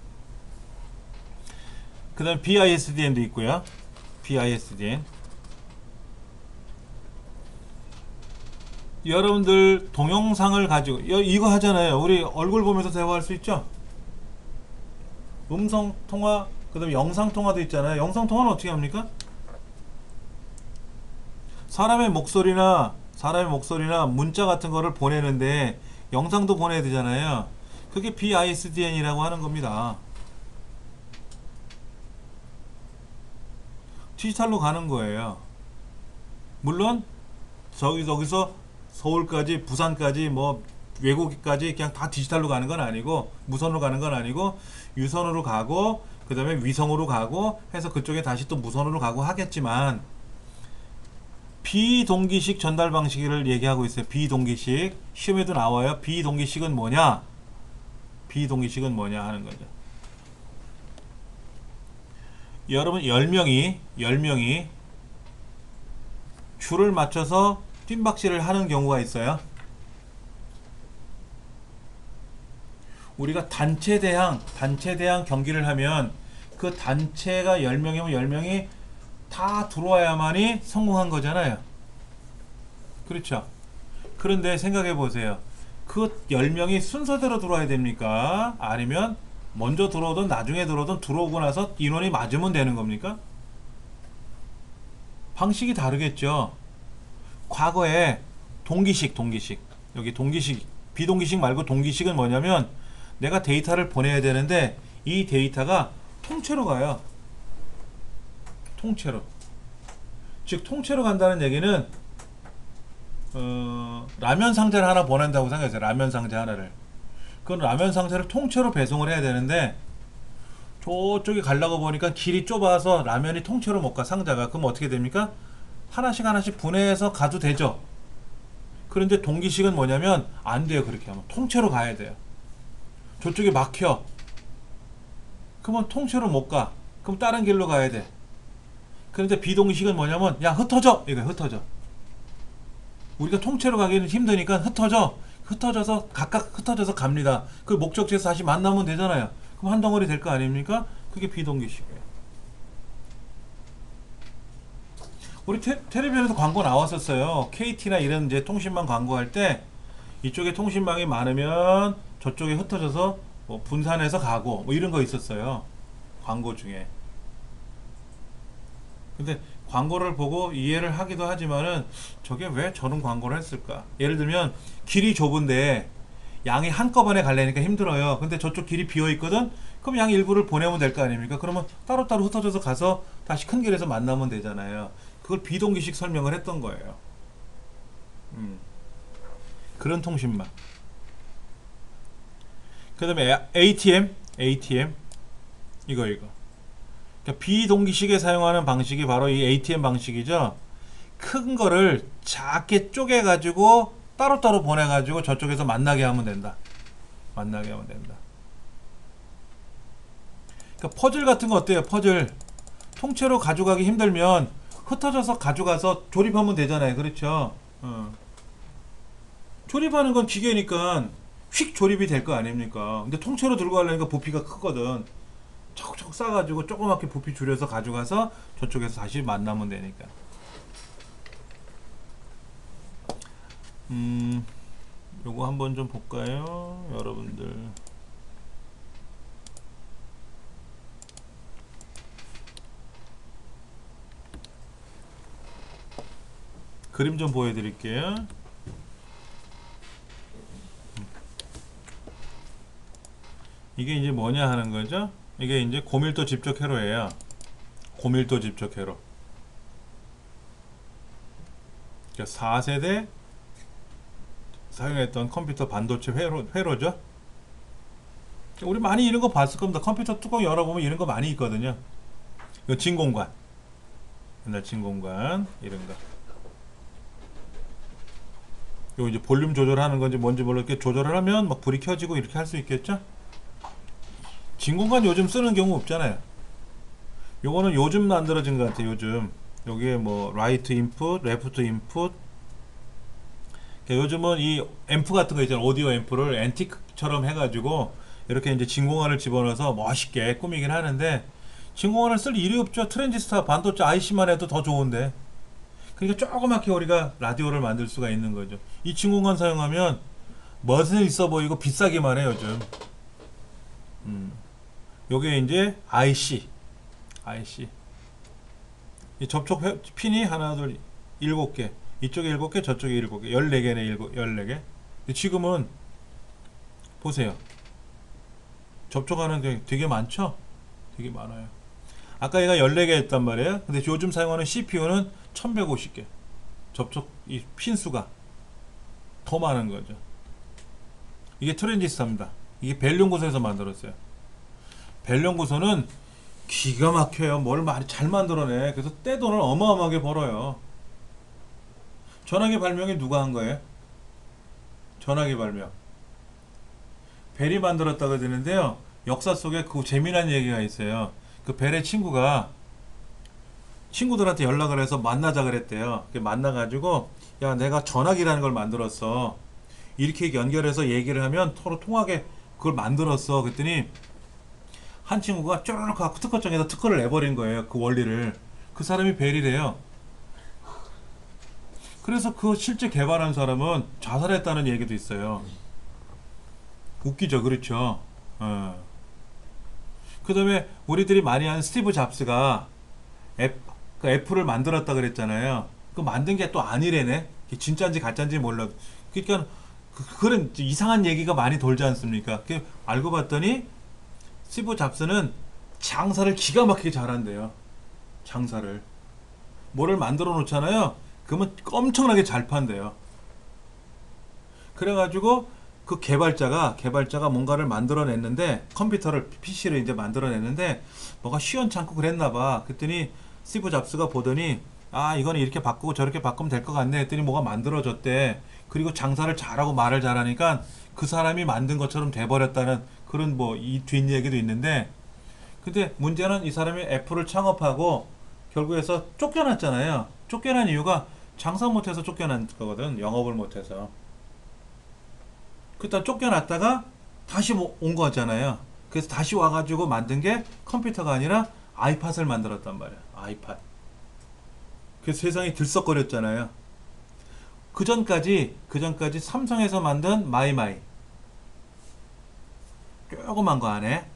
그 다음 BISDN도 있고요. BISDN. 여러분들 동영상을 가지고 이거 하잖아요. 우리 얼굴 보면서 대화할 수 있죠? 음성통화, 그 다음에 영상통화도 있잖아요. 영상통화는 어떻게 합니까? 사람의 목소리나 문자 같은 거를 보내는데 영상도 보내야 되잖아요. 그게 BISDN이라고 하는 겁니다. 디지털로 가는 거예요. 물론 저기서 서울까지 부산까지 뭐 외국까지 그냥 다 디지털로 가는 건 아니고, 무선으로 가는 건 아니고 유선으로 가고 그 다음에 위성으로 가고 해서 그쪽에 다시 또 무선으로 가고 하겠지만, 비동기식 전달 방식을 얘기하고 있어요. 비동기식. 시험에도 나와요. 비동기식은 뭐냐? 비동기식은 뭐냐 하는 거죠. 여러분 10명이 줄을 맞춰서 뜀박질을 하는 경우가 있어요. 우리가 단체 대항 경기를 하면 그 단체가 10명이면 10명이 다 들어와야만이 성공한 거잖아요. 그렇죠? 그런데 생각해 보세요. 그 10명이 순서대로 들어와야 됩니까? 아니면 먼저 들어오든 나중에 들어오든 들어오고 나서 인원이 맞으면 되는 겁니까? 방식이 다르겠죠. 과거에 동기식 여기 동기식, 비동기식 말고 동기식은 뭐냐면 내가 데이터를 보내야 되는데 이 데이터가 통째로 가요. 통째로. 즉 통째로 간다는 얘기는 라면 상자를 하나 보낸다고 생각해요. 라면 상자 하나를. 그건 라면 상자를 통째로 배송을 해야 되는데 저쪽에 가려고 보니까 길이 좁아서 라면이 통째로 못 가, 상자가. 그럼 어떻게 됩니까? 하나씩 분해해서 가도 되죠. 그런데 동기식은 뭐냐면 안 돼요. 그렇게 하면 통째로 가야 돼요. 저쪽에 막혀. 그러면 통째로 못 가. 그럼 다른 길로 가야 돼. 그런데 비동기식은 뭐냐면 야 흩어져, 이거 흩어져. 우리가 통째로 가기는 힘드니까 흩어져서 각각 흩어져서 갑니다. 그 목적지에서 다시 만나면 되잖아요. 그럼 한 덩어리 될 거 아닙니까? 그게 비동기식이에요. 우리 텔레비전에도 광고 나왔었어요. KT나 이런 이제 통신망 광고할 때 이쪽에 통신망이 많으면 저쪽에 흩어져서 뭐 분산해서 가고 뭐 이런 거 있었어요. 광고 중에. 근데 광고를 보고 이해를 하기도 하지만은 저게 왜 저런 광고를 했을까? 예를 들면 길이 좁은데 양이 한꺼번에 가려니까 힘들어요. 근데 저쪽 길이 비어 있거든? 그럼 양 일부를 보내면 될 거 아닙니까? 그러면 따로따로 흩어져서 가서 다시 큰 길에서 만나면 되잖아요. 그걸 비동기식 설명을 했던 거예요. 그런 통신망. 그 다음에 ATM 이거 그러니까 비동기식에 사용하는 방식이 바로 이 ATM 방식이죠. 큰 거를 작게 쪼개 가지고 따로따로 보내 가지고 저쪽에서 만나게 하면 된다. 만나게 하면 된다. 그러니까 퍼즐 같은 거 어때요? 퍼즐 통째로 가져가기 힘들면 흩어져서 가져가서 조립하면 되잖아요. 그렇죠? 조립하는 건 기계니까 휙 조립이 될 거 아닙니까? 근데 통째로 들고 가려니까 부피가 크거든. 척척 싸가지고 조그맣게 부피 줄여서 가져가서 저쪽에서 다시 만나면 되니까. 요거 한번 좀 볼까요? 여러분들. 그림 좀 보여드릴게요. 이게 이제 뭐냐 하는 거죠? 이게 이제 고밀도 집적 회로예요. 고밀도 집적 회로. 그러니까 4세대 사용했던 컴퓨터 반도체 회로죠. 우리 많이 이런 거 봤을 겁니다. 컴퓨터 뚜껑 열어보면 이런 거 많이 있거든요. 이거 진공관. 옛날 진공관 이런 거. 요 이제 볼륨 조절하는 건지 뭔지 몰라 이렇게 조절을 하면 막 불이 켜지고 이렇게 할 수 있겠죠? 진공관 요즘 쓰는 경우 없잖아요. 요거는 요즘 만들어진 것 같아요. 요즘 여기에 뭐 라이트 인풋, 레프트 인풋. 요즘은 이 앰프 같은 거 있잖아요. 오디오 앰프를 앤틱처럼 해가지고 이렇게 이제 진공관을 집어넣어서 멋있게 꾸미긴 하는데 진공관을 쓸 일이 없죠. 트랜지스터 반도체 IC만 해도 더 좋은데. 그러니까 조그맣게 우리가 라디오를 만들 수가 있는 거죠. 이 진공관 사용하면 멋은 있어 보이고 비싸기만 해요. 요즘. 요게 이제 IC. 이 접촉 핀이 하나, 둘, 7개. 이쪽에 7개, 저쪽에 7개. 14개네, 14개. 지금은 보세요. 접촉하는 게 되게 많죠? 되게 많아요. 아까 얘가 14개 했단 말이에요. 근데 요즘 사용하는 CPU는 1150개. 접촉 이 핀수가 더 많은 거죠. 이게 트랜지스터입니다. 이게 벨 연구소에서 만들었어요. 벨 연구소는 기가 막혀요. 뭘 많이 잘 만들어내. 그래서 떼돈을 어마어마하게 벌어요. 전화기 발명이 누가 한 거예요? 전화기 발명. 벨이 만들었다고 되는데요. 역사 속에 그 재미난 얘기가 있어요. 그 벨의 친구들한테 연락을 해서 만나자 그랬대요. 만나가지고 야 내가 전화기라는 걸 만들었어. 이렇게 연결해서 얘기를 하면 서로 통하게 그걸 만들었어. 그랬더니 한 친구가 쪼르륵 하고 특허청에서 특허를 내버린 거예요. 그 원리를. 그 사람이 벨이래요. 그래서 그 실제 개발한 사람은 자살했다는 얘기도 있어요. 웃기죠, 그렇죠? 그 다음에 우리들이 많이 아는 스티브 잡스가 그 애플을 만들었다 그랬잖아요. 그 만든 게 또 아니래네. 진짜인지 가짜인지 몰라. 그러니까 그런 이상한 얘기가 많이 돌지 않습니까? 알고 봤더니 스티브 잡스는 장사를 기가 막히게 잘한대요. 장사를. 뭐를 만들어 놓잖아요. 그러면 엄청나게 잘 판대요. 그래가지고 그 개발자가 뭔가를 만들어냈는데 컴퓨터를 PC를 이제 만들어냈는데 뭐가 시원찮고 그랬나봐. 그랬더니 스티브 잡스가 보더니 아 이거는 이렇게 바꾸고 저렇게 바꾸면 될 것 같네 했더니 뭐가 만들어졌대. 그리고 장사를 잘하고 말을 잘하니까 그 사람이 만든 것처럼 돼버렸다는 그런 뭐 이 뒷얘기도 있는데 근데 문제는 이 사람이 애플을 창업하고 결국에서 쫓겨났잖아요. 쫓겨난 이유가 장사 못해서 쫓겨난 거거든. 영업을 못해서. 그때 쫓겨났다가 다시 온 거잖아요. 그래서 다시 와가지고 만든 게 컴퓨터가 아니라 아이팟을 만들었단 말이야. 아이팟. 그래서 세상이 들썩거렸잖아요. 그 전까지 삼성에서 만든 마이마이. 조그만 거 안에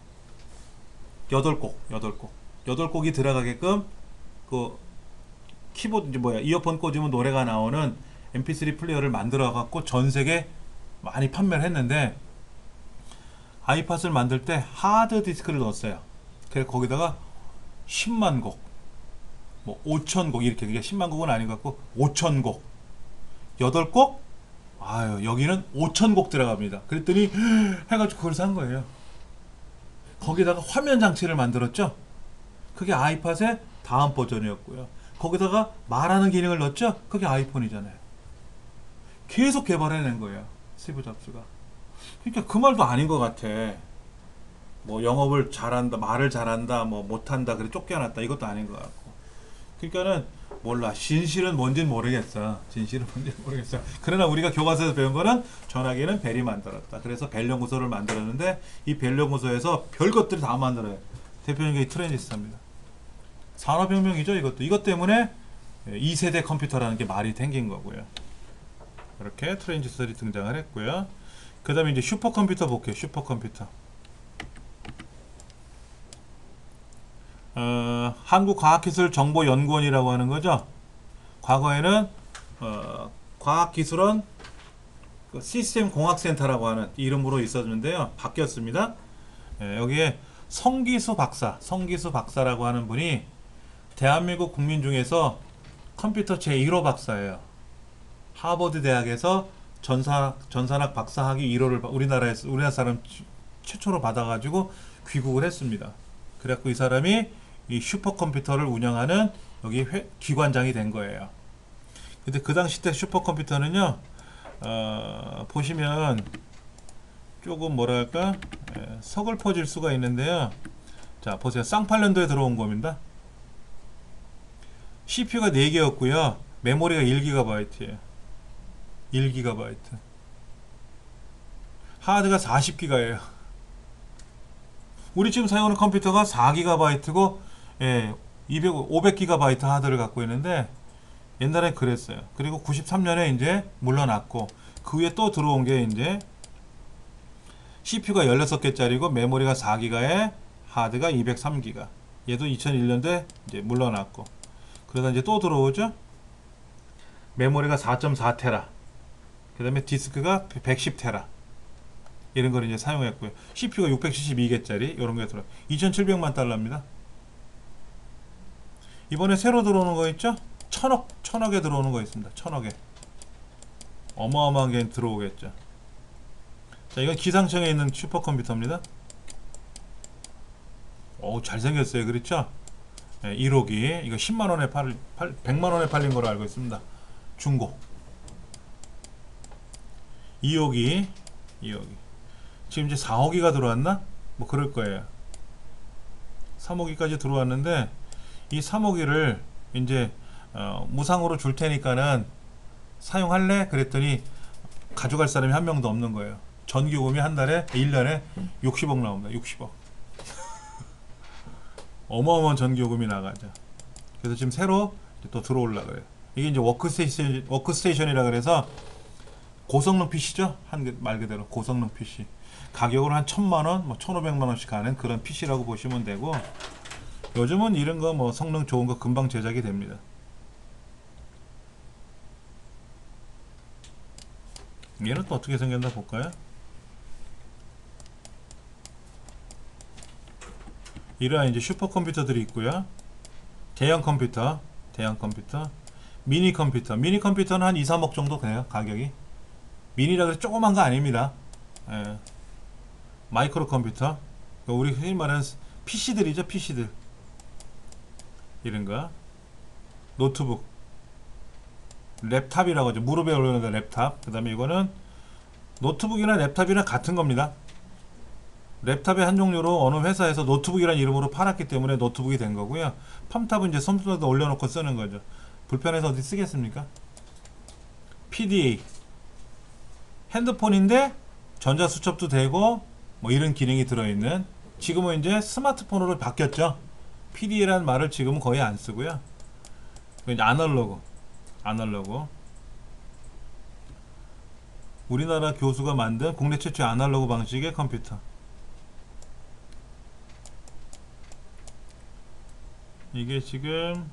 8곡이 들어가게끔 그 키보드 이어폰 꽂으면 노래가 나오는 mp3 플레이어를 만들어 갖고 전 세계 많이 판매를 했는데 아이팟을 만들 때 하드 디스크를 넣었어요. 그래서 거기다가 10만 곡, 뭐 5천 곡 이렇게 그게 10만 곡은 아닌 것 같고 5천 곡, 8곡, 아유 여기는 5천 곡 들어갑니다. 그랬더니 해가지고 그걸 산 거예요. 거기다가 화면 장치를 만들었죠. 그게 아이팟의 다음 버전이었고요. 거기다가 말하는 기능을 넣었죠? 그게 아이폰이잖아요. 계속 개발해낸 거예요. 스티브 잡스가. 그러니까 그 말도 아닌 것 같아. 뭐 영업을 잘한다, 말을 잘한다, 뭐 못한다, 그래 쫓겨났다, 이것도 아닌 것 같고. 그러니까는 몰라. 진실은 뭔지는 모르겠어. 진실은 뭔지는 모르겠어. 그러나 우리가 교과서에서 배운 거는 전화기는 벨이 만들었다. 그래서 벨 연구소를 만들었는데 이 벨 연구소에서 별 것들을 다 만들어요. 대표적인 게 이 트랜지스터입니다. 산업혁명이죠, 이것도. 이것 때문에 2세대 컴퓨터라는 게 말이 생긴 거고요. 이렇게 트랜지스터들이 등장을 했고요. 그 다음에 이제 슈퍼컴퓨터 볼게요. 슈퍼컴퓨터. 한국과학기술정보연구원이라고 하는 거죠. 과거에는 과학기술원 시스템공학센터라고 하는 이름으로 있었는데요. 바뀌었습니다. 여기에 성기수 박사라고 하는 분이 대한민국 국민 중에서 컴퓨터 제1호 박사예요. 하버드 대학에서 전산학 박사학위 1호를 우리나라 사람 최초로 받아가지고 귀국을 했습니다. 그래갖고 이 사람이 이 슈퍼컴퓨터를 운영하는 여기 기관장이 된 거예요. 근데 그 당시 때 슈퍼컴퓨터는요, 보시면 조금 뭐랄까 서글퍼질 수가 있는데요. 자, 보세요. 쌍팔년도에 들어온 겁니다. CPU가 4개였고요. 메모리가 1GB예요. 1GB. 하드가 40기가예요. 우리 지금 사용하는 컴퓨터가 4GB고 500GB 하드를 갖고 있는데 옛날엔 그랬어요. 그리고 93년에 이제 물러났고 그 후에 또 들어온 게 이제 CPU가 16개짜리고 메모리가 4기가에 하드가 203기가. 얘도 2001년도에 이제 물러났고 그러다 이제 또 들어오죠. 메모리가 4.4테라. 그 다음에 디스크가 110테라. 이런 걸 이제 사용했고요. CPU가 672개짜리 이런 게 들어요. 2,700만 달러입니다. 이번에 새로 들어오는 거 있죠? 천억에 들어오는 거 있습니다. 천억에. 어마어마한 게 들어오겠죠. 자, 이건 기상청에 있는 슈퍼컴퓨터입니다. 잘생겼어요. 그렇죠? 1호기. 이거 10만원에 100만원에 팔린 걸로 알고 있습니다. 중고. 2호기. 지금 이제 4호기가 들어왔나? 뭐 그럴 거예요. 3호기까지 들어왔는데 이 3호기를 이제 무상으로 줄 테니까는 사용할래? 그랬더니 가져갈 사람이 한 명도 없는 거예요. 전기요금이 한 달에 1년에 60억 나옵니다. 60억. 어마어마한 전기요금이 나가죠. 그래서 지금 새로 또 들어올라 그래요. 이게 이제 워크스테이션이라 그래서 고성능 PC죠? 말 그대로 고성능 PC. 가격으로 한 1,000만원, 뭐 1,500만원씩 하는 그런 PC라고 보시면 되고, 요즘은 이런 거 뭐 성능 좋은 거 금방 제작이 됩니다. 얘는 또 어떻게 생겼나 볼까요? 이러한 이제 슈퍼컴퓨터들이 있고요. 대형 컴퓨터, 미니 컴퓨터는 한 2, 3억 정도 돼요. 가격이. 미니라 그래서 조그만 거 아닙니다. 마이크로 컴퓨터, 우리 흔히 말하는 PC들이죠. PC들 이런 거. 노트북, 랩탑이라고 하죠. 무릎에 올려놓는 랩탑. 그 다음에 이거는 노트북이나 랩탑이랑 같은 겁니다. 랩탑의 한 종류로 어느 회사에서 노트북이라는 이름으로 팔았기 때문에 노트북이 된 거고요. 팜탑은 이제 컴퓨터에다 올려놓고 쓰는 거죠. 불편해서 어디 쓰겠습니까? PDA, 핸드폰인데 전자수첩도 되고 뭐 이런 기능이 들어있는, 지금은 이제 스마트폰으로 바뀌었죠. PDA라는 말을 지금은 거의 안 쓰고요. 이제 아날로그. 우리나라 교수가 만든 국내 최초의 아날로그 방식의 컴퓨터. 이게 지금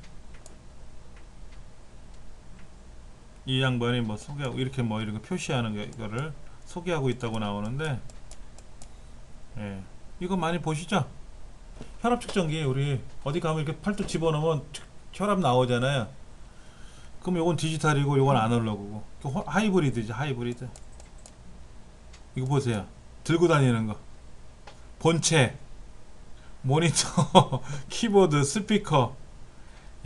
이 양반이 뭐 소개하고 이렇게 뭐 이런 거 표시하는 거를 소개하고 있다고 나오는데, 이거 많이 보시죠? 혈압 측정기. 우리 어디 가면 이렇게 팔뚝 집어넣으면 혈압 나오잖아요. 그럼 요건 디지털이고 요건 아날로그고, 하이브리드죠. 하이브리드. 이거 보세요. 들고 다니는 거. 본체, 모니터, 키보드, 스피커.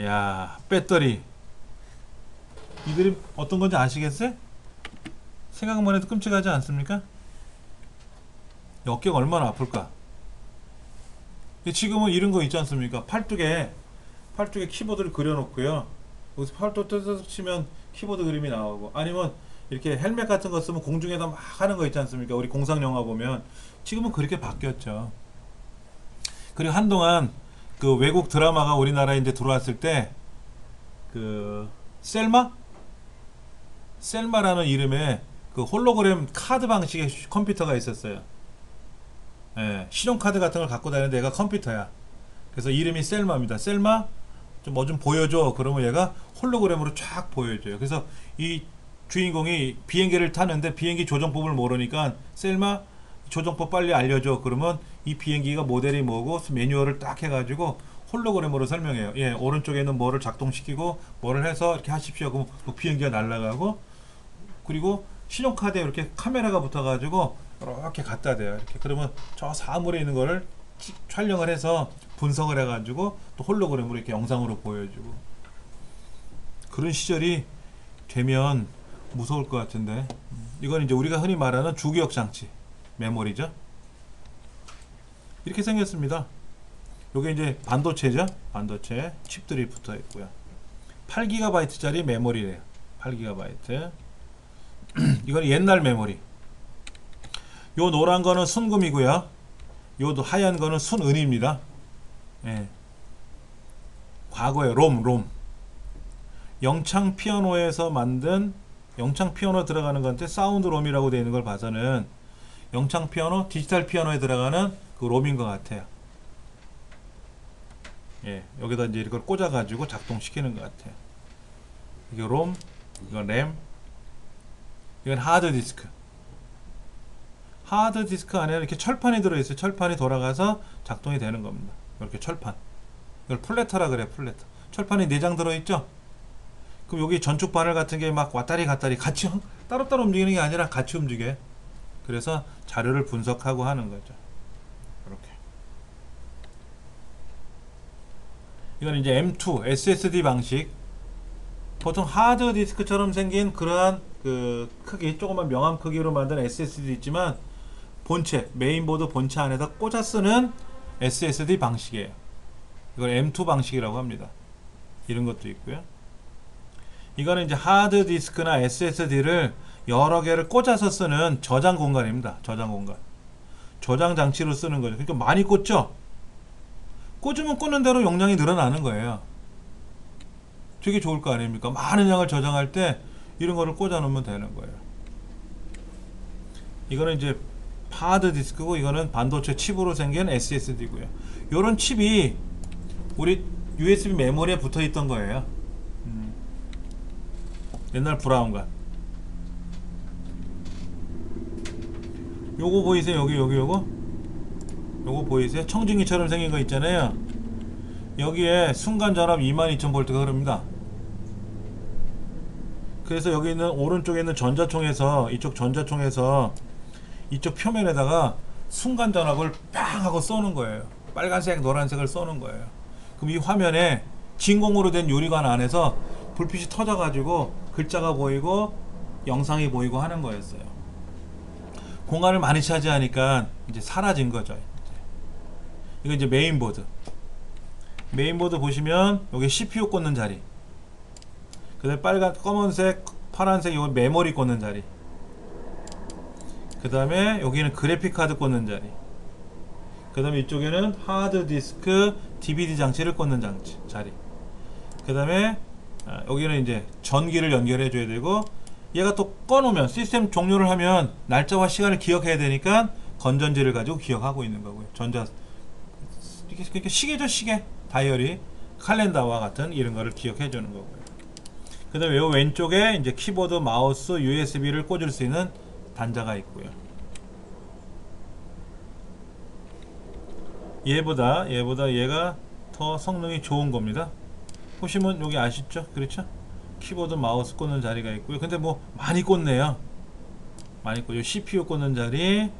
야, 배터리. 이들이 어떤 건지 아시겠어요? 생각만 해도 끔찍하지 않습니까? 어깨가 얼마나 아플까? 지금은 이런 거 있지 않습니까? 팔뚝에 키보드를 그려놓고요. 여기서 팔뚝 뜯어서 치면 키보드 그림이 나오고, 아니면 이렇게 헬멧 같은 거 쓰면 공중에다 막 하는 거 있지 않습니까? 우리 공상 영화 보면. 지금은 그렇게 바뀌었죠. 그리고 한동안 그 외국 드라마가 우리나라에 이제 들어왔을 때 그 셀마라는 이름의 그 홀로그램 카드 방식의 컴퓨터가 있었어요. 예, 신용카드 같은 걸 갖고 다니는 애가 컴퓨터야. 그래서 이름이 셀마입니다. 셀마, 좀 뭐 좀 보여줘. 그러면 얘가 홀로그램으로 쫙 보여줘요. 그래서 이 주인공이 비행기를 타는데 비행기 조정법을 모르니까 셀마 조정법 빨리 알려줘. 그러면 이 비행기가 모델이 뭐고 매뉴얼을 딱 해가지고 홀로그램으로 설명해요. 예, 오른쪽에는 뭐를 작동시키고 뭐를 해서 이렇게 하십시오. 그럼 그 비행기가 날아가고, 그리고 신용카드에 이렇게 카메라가 붙어가지고 이렇게 갖다 대요. 이렇게 그러면 저 사물에 있는 거를 촬영을 해서 분석을 해가지고 또 홀로그램으로 이렇게 영상으로 보여주고. 그런 시절이 되면 무서울 것 같은데. 이건 이제 우리가 흔히 말하는 주기억 장치, 메모리죠. 이렇게 생겼습니다. 요게 이제 반도체죠. 반도체 칩들이 붙어 있고요. 8GB짜리 메모리래요. 8GB. 이건 옛날 메모리. 요 노란 거는 순금이고요. 요 하얀 거는 순은입니다. 예. 과거에 롬. 영창 피아노에서 만든, 영창 피아노 들어가는 건데 사운드 롬이라고 되어 있는 걸 봐서는 영창 피아노, 디지털 피아노에 들어가는 그 롬인 것 같아요. 예, 여기다 이제 이걸 꽂아가지고 작동시키는 것 같아요. 이게 롬, 이건 램, 이건 하드디스크. 하드디스크 안에 이렇게 철판이 들어있어요. 철판이 돌아가서 작동이 되는 겁니다. 이렇게 철판. 이걸 플래터라 그래요. 플래터. 철판이 4장 들어있죠? 그럼 여기 전축 바늘 같은 게 막 왔다리 갔다리 같이 따로따로 움직이는 게 아니라 같이 움직여요. 그래서 자료를 분석하고 하는 거죠. 이렇게. 이건 이제 M2 SSD 방식. 보통 하드디스크처럼 생긴 그러한 그 크기, 조그만 명암 크기로 만든 SSD 있지만 본체, 메인보드 본체 안에다 꽂아 쓰는 SSD 방식이에요. 이걸 M2 방식이라고 합니다. 이런 것도 있고요. 이거는 이제 하드디스크나 SSD를 여러 개를 꽂아서 쓰는 저장 공간입니다. 저장 공간. 저장 장치로 쓰는 거죠. 그러니까 많이 꽂죠? 꽂으면 꽂는 대로 용량이 늘어나는 거예요. 되게 좋을 거 아닙니까? 많은 양을 저장할 때 이런 거를 꽂아 놓으면 되는 거예요. 이거는 이제 하드디스크고, 이거는 반도체 칩으로 생긴 SSD고요. 요런 칩이 우리 USB 메모리에 붙어 있던 거예요. 옛날 브라운관. 요거 보이세요? 요거 보이세요? 청진기처럼 생긴 거 있잖아요. 여기에 순간 전압 22,000V가 흐릅니다. 그래서 여기 있는 오른쪽에 있는 전자총에서, 이쪽 전자총에서 이쪽 표면에다가 순간 전압을 빵 하고 쏘는 거예요. 빨간색, 노란색을 쏘는 거예요. 그럼 이 화면에 진공으로 된 유리관 안에서 불빛이 터져 가지고 글자가 보이고 영상이 보이고 하는 거였어요. 공간을 많이 차지하니까 이제 사라진 거죠. 이거 이제 메인보드. 메인보드 보시면 여기 CPU 꽂는 자리, 그 다음에 빨간, 검은색, 파란색 이건 메모리 꽂는 자리, 그 다음에 여기는 그래픽카드 꽂는 자리, 그 다음에 이쪽에는 하드디스크 DVD 장치를 꽂는 자리, 그 다음에 여기는 이제 전기를 연결해 줘야 되고, 얘가 또 꺼놓으면 시스템 종료를 하면 날짜와 시간을 기억해야 되니까 건전지를 가지고 기억하고 있는 거고요. 이렇게 시계죠, 시계. 다이어리, 칼렌더와 같은 이런 거를 기억해 주는 거고요. 그 다음에 요 왼쪽에 이제 키보드, 마우스, USB를 꽂을 수 있는 단자가 있고요. 얘보다 얘가 더 성능이 좋은 겁니다. 보시면 여기 아시죠? 그렇죠? 키보드, 마우스 꽂는 자리가 있고요. 근데 뭐 많이 꽂네요. 많이 꽂요. CPU 꽂는 자리,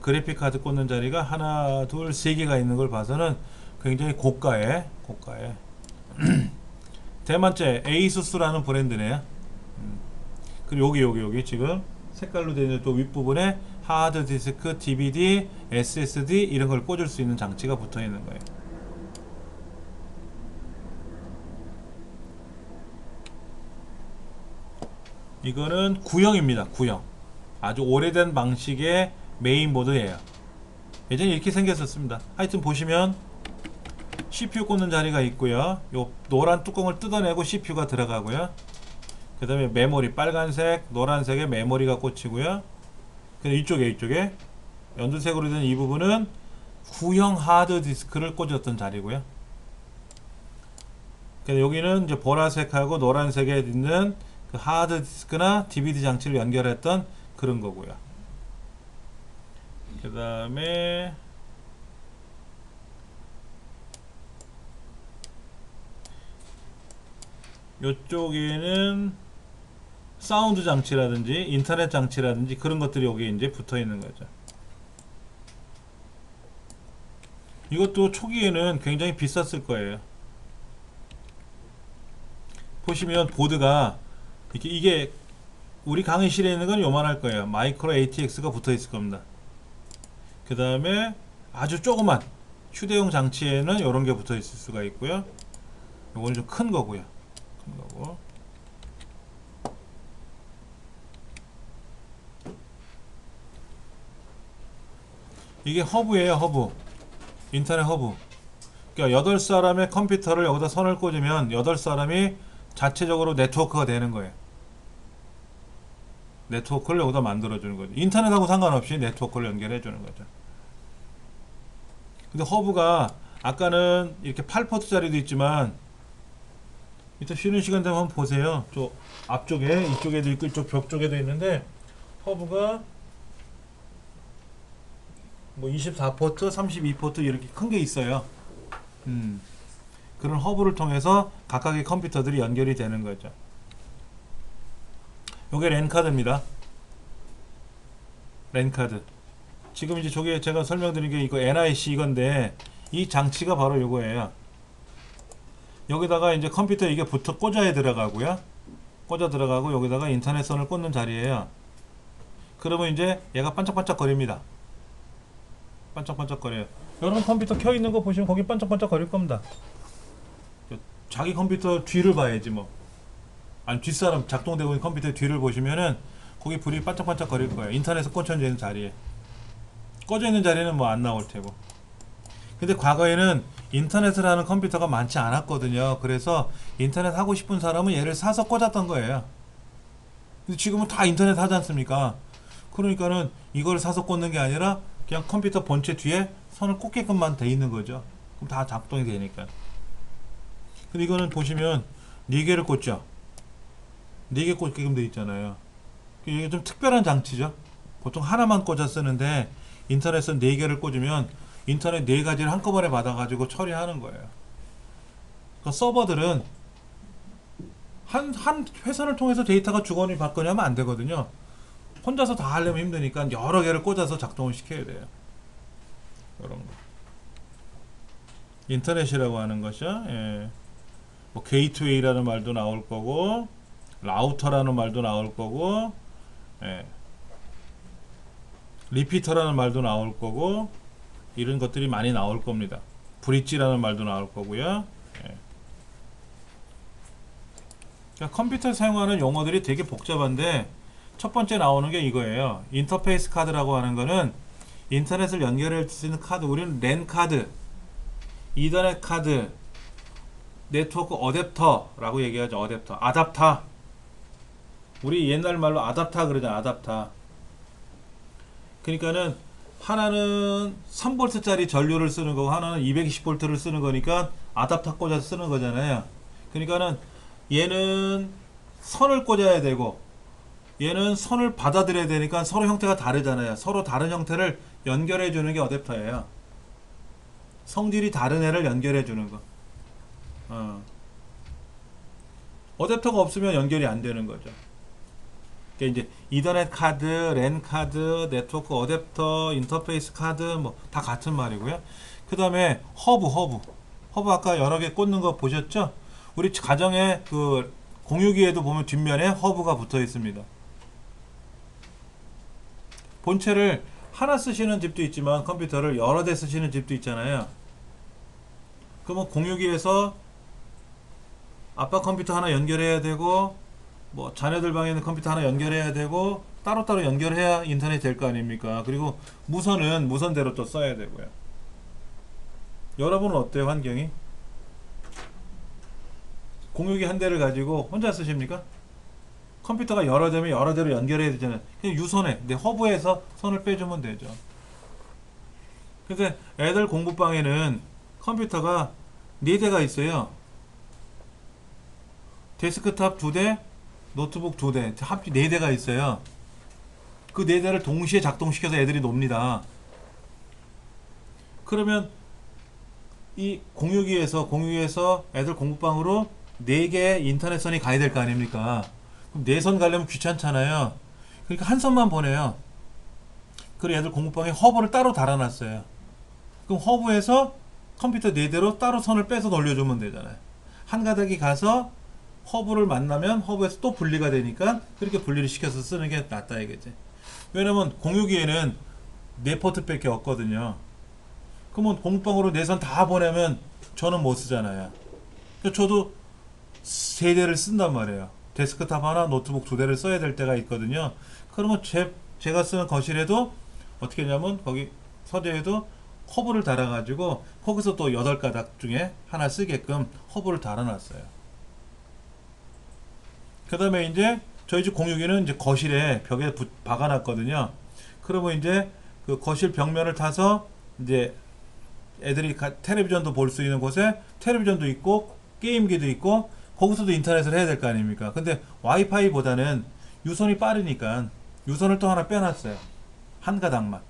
그래픽 카드 꽂는 자리가 하나, 둘, 세 개가 있는 걸 봐서는 굉장히 고가에 대만제 에이수스라는 브랜드네요. 그리고 여기 지금 색깔로 되어 있는 또 윗부분에 하드디스크, DVD, SSD 이런 걸 꽂을 수 있는 장치가 붙어 있는 거예요. 이거는 구형입니다. 구형. 아주 오래된 방식의 메인보드예요. 예전에 이렇게 생겼었습니다. 하여튼 보시면 CPU 꽂는 자리가 있고요. 요 노란 뚜껑을 뜯어내고 CPU가 들어가고요. 그 다음에 메모리 빨간색, 노란색의 메모리가 꽂히고요. 근데 이쪽에 연두색으로 된 이 부분은 구형 하드디스크를 꽂았던 자리고요. 여기는 이제 보라색하고 노란색에 있는 그 하드디스크나 DVD 장치를 연결했던 그런 거고요. 그 다음에 이쪽에는 사운드 장치라든지 인터넷 장치라든지 그런 것들이 여기 이제 붙어 있는 거죠. 이것도 초기에는 굉장히 비쌌을 거예요. 보시면 보드가 이게 우리 강의실에 있는 건 요만할 거예요. 마이크로 ATX가 붙어 있을 겁니다. 그 다음에 아주 조그만 휴대용 장치에는 이런 게 붙어 있을 수가 있고요. 요거는 좀 큰 거고요. 큰 거고. 이게 허브예요. 허브. 인터넷 허브. 그러니까 8사람의 컴퓨터를 여기다 선을 꽂으면 8사람이 자체적으로 네트워크가 되는 거예요. 네트워크를 여기다 만들어주는 거죠. 인터넷하고 상관없이 네트워크를 연결해주는 거죠. 근데 허브가 아까는 이렇게 8포트짜리도 있지만 이따 쉬는 시간 되면 한번 보세요. 저 앞쪽에 이쪽에도 있고 이쪽 벽 쪽에도 있는데 허브가 뭐 24포트, 32포트 이렇게 큰 게 있어요. 그런 허브를 통해서 각각의 컴퓨터들이 연결이 되는 거죠. 요게 랜카드입니다. 랜카드. 지금 이제 저게 제가 설명드린 게 이거 NIC 이건데 이 장치가 바로 요거예요. 여기다가 이제 컴퓨터 이게 붙어 꽂아야 들어가고요. 꽂아 들어가고 여기다가 인터넷선을 꽂는 자리예요. 그러면 이제 얘가 반짝반짝 거립니다. 반짝반짝 거려요. 여러분 컴퓨터 켜 있는 거 보시면 거기 반짝반짝 거릴 겁니다. 자기 컴퓨터 뒤를 봐야지 뭐. 아니 뒷사람 작동되고 있는 컴퓨터 뒤를 보시면은 거기 불이 반짝반짝 거릴 거예요. 인터넷에 꽂혀 있는 자리에. 꺼져 있는 자리는 뭐 안 나올 테고. 근데 과거에는 인터넷을 하는 컴퓨터가 많지 않았거든요. 그래서 인터넷 하고 싶은 사람은 얘를 사서 꽂았던 거예요. 근데 지금은 다 인터넷 하지 않습니까? 그러니까는 이걸 사서 꽂는 게 아니라 그냥 컴퓨터 본체 뒤에 선을 꽂게끔만 돼 있는 거죠. 그럼 다 작동이 되니까. 근데 이거는 보시면 4개를 꽂죠. 4개 꽂게끔 돼 있잖아요. 이게 좀 특별한 장치죠. 보통 하나만 꽂아 쓰는데 인터넷은 4개를 꽂으면 인터넷 4가지를 한꺼번에 받아가지고 처리하는 거예요. 그러니까 서버들은 한 회선을 통해서 데이터가 주거니 받거니 하면 안 되거든요. 혼자서 다 하려면 힘드니까 여러 개를 꽂아서 작동을 시켜야 돼요. 이런 거. 인터넷이라고 하는 것이죠. 예. 뭐 게이트웨이라는 말도 나올 거고, 라우터라는 말도 나올 거고, 예. 리피터라는 말도 나올 거고, 이런 것들이 많이 나올 겁니다. 브릿지라는 말도 나올 거고요. 예. 그러니까 컴퓨터 사용하는 용어들이 되게 복잡한데 첫 번째 나오는 게 이거예요. 인터페이스 카드라고 하는 거는 인터넷을 연결할 수 있는 카드. 우리는 랜 카드, 이더넷 카드, 네트워크 어댑터라고 얘기하죠. 어댑터, 아답터. 우리 옛날 말로 아답터 그러잖아. 아답터. 그러니까는 하나는 3V짜리 전류를 쓰는 거고 하나는 220V를 쓰는 거니까 아답터 꽂아서 쓰는 거잖아요. 그러니까는 얘는 선을 꽂아야 되고 얘는 선을 받아들여야 되니까 서로 형태가 다르잖아요. 서로 다른 형태를 연결해 주는 게 어댑터예요. 성질이 다른 애를 연결해 주는 거. 어댑터가 없으면 연결이 안 되는 거죠. 그러니까 이제 이더넷 카드, 랜 카드, 네트워크 어댑터, 인터페이스 카드 뭐 다 같은 말이고요. 그 다음에 허브 아까 여러 개 꽂는 거 보셨죠? 우리 가정에 그 공유기에도 보면 뒷면에 허브가 붙어 있습니다. 본체를 하나 쓰시는 집도 있지만 컴퓨터를 여러 대 쓰시는 집도 있잖아요. 그러면 공유기에서 아빠 컴퓨터 하나 연결해야 되고, 뭐 자녀들 방에 있는 컴퓨터 하나 연결해야 되고, 따로따로 연결해야 인터넷 될 거 아닙니까? 그리고 무선은 무선대로 또 써야 되고요. 여러분은 어때요, 환경이? 공유기 한 대를 가지고 혼자 쓰십니까? 컴퓨터가 여러 대면 여러 대로 연결해야 되잖아요. 그냥 유선에, 내 허브에서 선을 빼주면 되죠. 근데 애들 공부방에는 컴퓨터가 4대가 있어요. 데스크탑 2대, 노트북 2대, 합치 4대가 있어요. 그 4대를 동시에 작동시켜서 애들이 놉니다. 그러면 이 공유기에서 애들 공부방으로 4개의 인터넷선이 가야 될 거 아닙니까? 그럼 4선 가려면 귀찮잖아요. 그러니까 한 선만 보내요. 그리고 애들 공부방에 허브를 따로 달아놨어요. 그럼 허브에서 컴퓨터 4대로 따로 선을 빼서 돌려주면 되잖아요. 한 가닥이 가서 허브를 만나면 허브에서 또 분리가 되니까 그렇게 분리를 시켜서 쓰는 게 낫다 이거지. 왜냐면 공유기에는 4포트밖에 없거든요. 그러면 공부방으로 4선 다 보내면 저는 못 쓰잖아요. 저도 3대를 쓴단 말이에요. 데스크탑 하나, 노트북 2대를 써야 될 때가 있거든요. 그러면 제가 쓰는 거실에도 어떻게 했냐면 거기 서재에도 허브를 달아가지고 거기서 또 8가닥 중에 하나 쓰게끔 허브를 달아놨어요. 그 다음에 이제 저희 집 공유기는 이제 거실에 벽에 박아놨거든요. 그러면 이제 그 거실 벽면을 타서 이제 애들이 텔레비전도 볼 수 있는 곳에 텔레비전도 있고 게임기도 있고 거기서도 인터넷을 해야 될 거 아닙니까? 근데 와이파이보다는 유선이 빠르니까 유선을 또 하나 빼놨어요. 한 가닥만.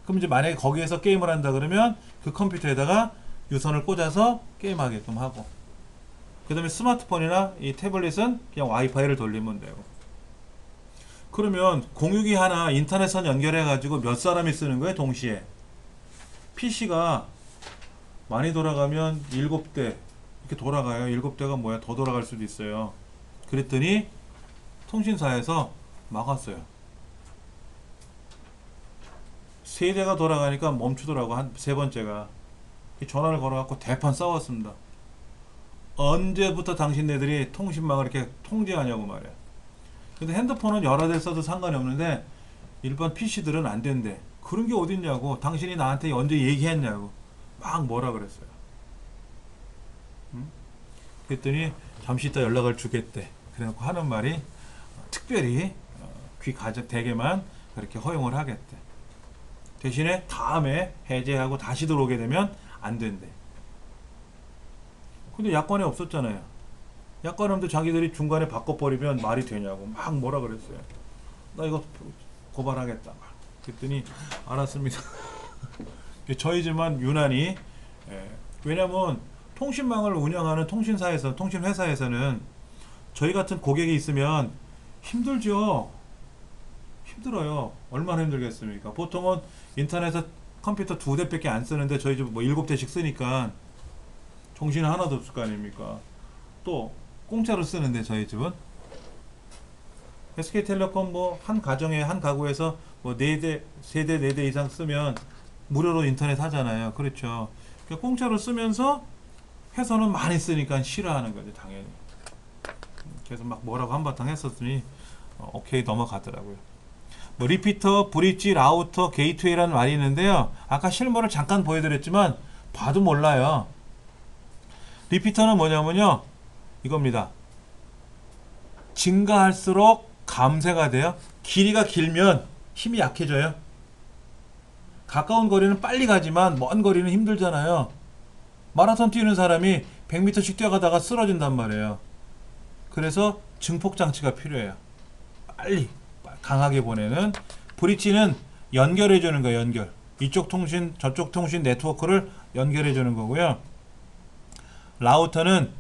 그럼 이제 만약에 거기에서 게임을 한다 그러면 그 컴퓨터에다가 유선을 꽂아서 게임하게끔 하고, 그 다음에 스마트폰이나 이 태블릿은 그냥 와이파이를 돌리면 되고. 그러면 공유기 하나 인터넷선 연결해 가지고 몇 사람이 쓰는 거예요 동시에? PC가 많이 돌아가면 7대 이렇게 돌아가요. 7대가 뭐야, 더 돌아갈 수도 있어요. 그랬더니 통신사에서 막았어요. 3대가 돌아가니까 멈추더라고. 한 3번째가 전화를 걸어갖고 대판 싸웠습니다. 언제부터 당신네들이 통신망을 이렇게 통제하냐고 말이야. 근데 핸드폰은 여러 대 써도 상관이 없는데 일반 PC들은 안 된대. 그런 게 어딨냐고. 당신이 나한테 언제 얘기했냐고 막 뭐라 그랬어요. 그랬더니 잠시 있다 연락을 주겠대. 그래놓고 하는 말이 특별히 귀 가족 대게만 그렇게 허용을 하겠대. 대신에 다음에 해제하고 다시 들어오게 되면 안 된대. 근데 약관에 없었잖아요. 약관음도 자기들이 중간에 바꿔버리면 말이 되냐고 막 뭐라 그랬어요. 나 이거 고발하겠다. 그랬더니 알았습니다. 저희 집만 유난히, 왜냐면 통신망을 운영하는 통신사에서, 통신회사에서는 저희 같은 고객이 있으면 힘들죠. 힘들어요. 얼마나 힘들겠습니까? 보통은 인터넷에 컴퓨터 2대밖에 안 쓰는데 저희 집 뭐 7대씩 쓰니까 정신이 하나도 없을 거 아닙니까? 또 공짜로 쓰는데 저희 집은 SK텔레콤 뭐 한 가정에 한 가구에서 뭐 4대, 3대, 4대 이상 쓰면 무료로 인터넷 하잖아요. 그렇죠. 그러니까 공짜로 쓰면서 회사는 많이 쓰니까 싫어하는 거죠, 당연히. 그래서 막 뭐라고 한바탕 했었더니 오케이 넘어가더라고요. 뭐 리피터, 브릿지, 라우터, 게이트웨이라는 말이 있는데요. 아까 실물을 잠깐 보여드렸지만 봐도 몰라요. 리피터는 뭐냐면요, 이겁니다. 증가할수록 감쇄가 돼요. 길이가 길면 힘이 약해져요. 가까운 거리는 빨리 가지만 먼 거리는 힘들잖아요. 마라톤 뛰는 사람이 100m씩 뛰어가다가 쓰러진단 말이에요. 그래서 증폭 장치가 필요해요. 빨리 강하게 보내는. 브릿지는 연결해 주는 거예요. 연결. 이쪽 통신 저쪽 통신 네트워크를 연결해 주는 거고요. 라우터는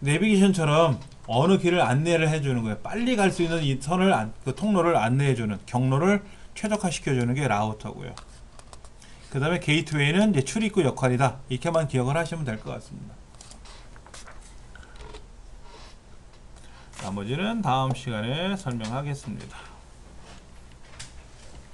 내비게이션처럼 어느 길을 안내를 해 주는 거예요. 빨리 갈 수 있는 이 선을 그 통로를 안내해 주는, 경로를 최적화시켜 주는 게 라우터고요. 그 다음에 게이트웨이는 이제 출입구 역할이다. 이렇게만 기억을 하시면 될 것 같습니다. 나머지는 다음 시간에 설명하겠습니다.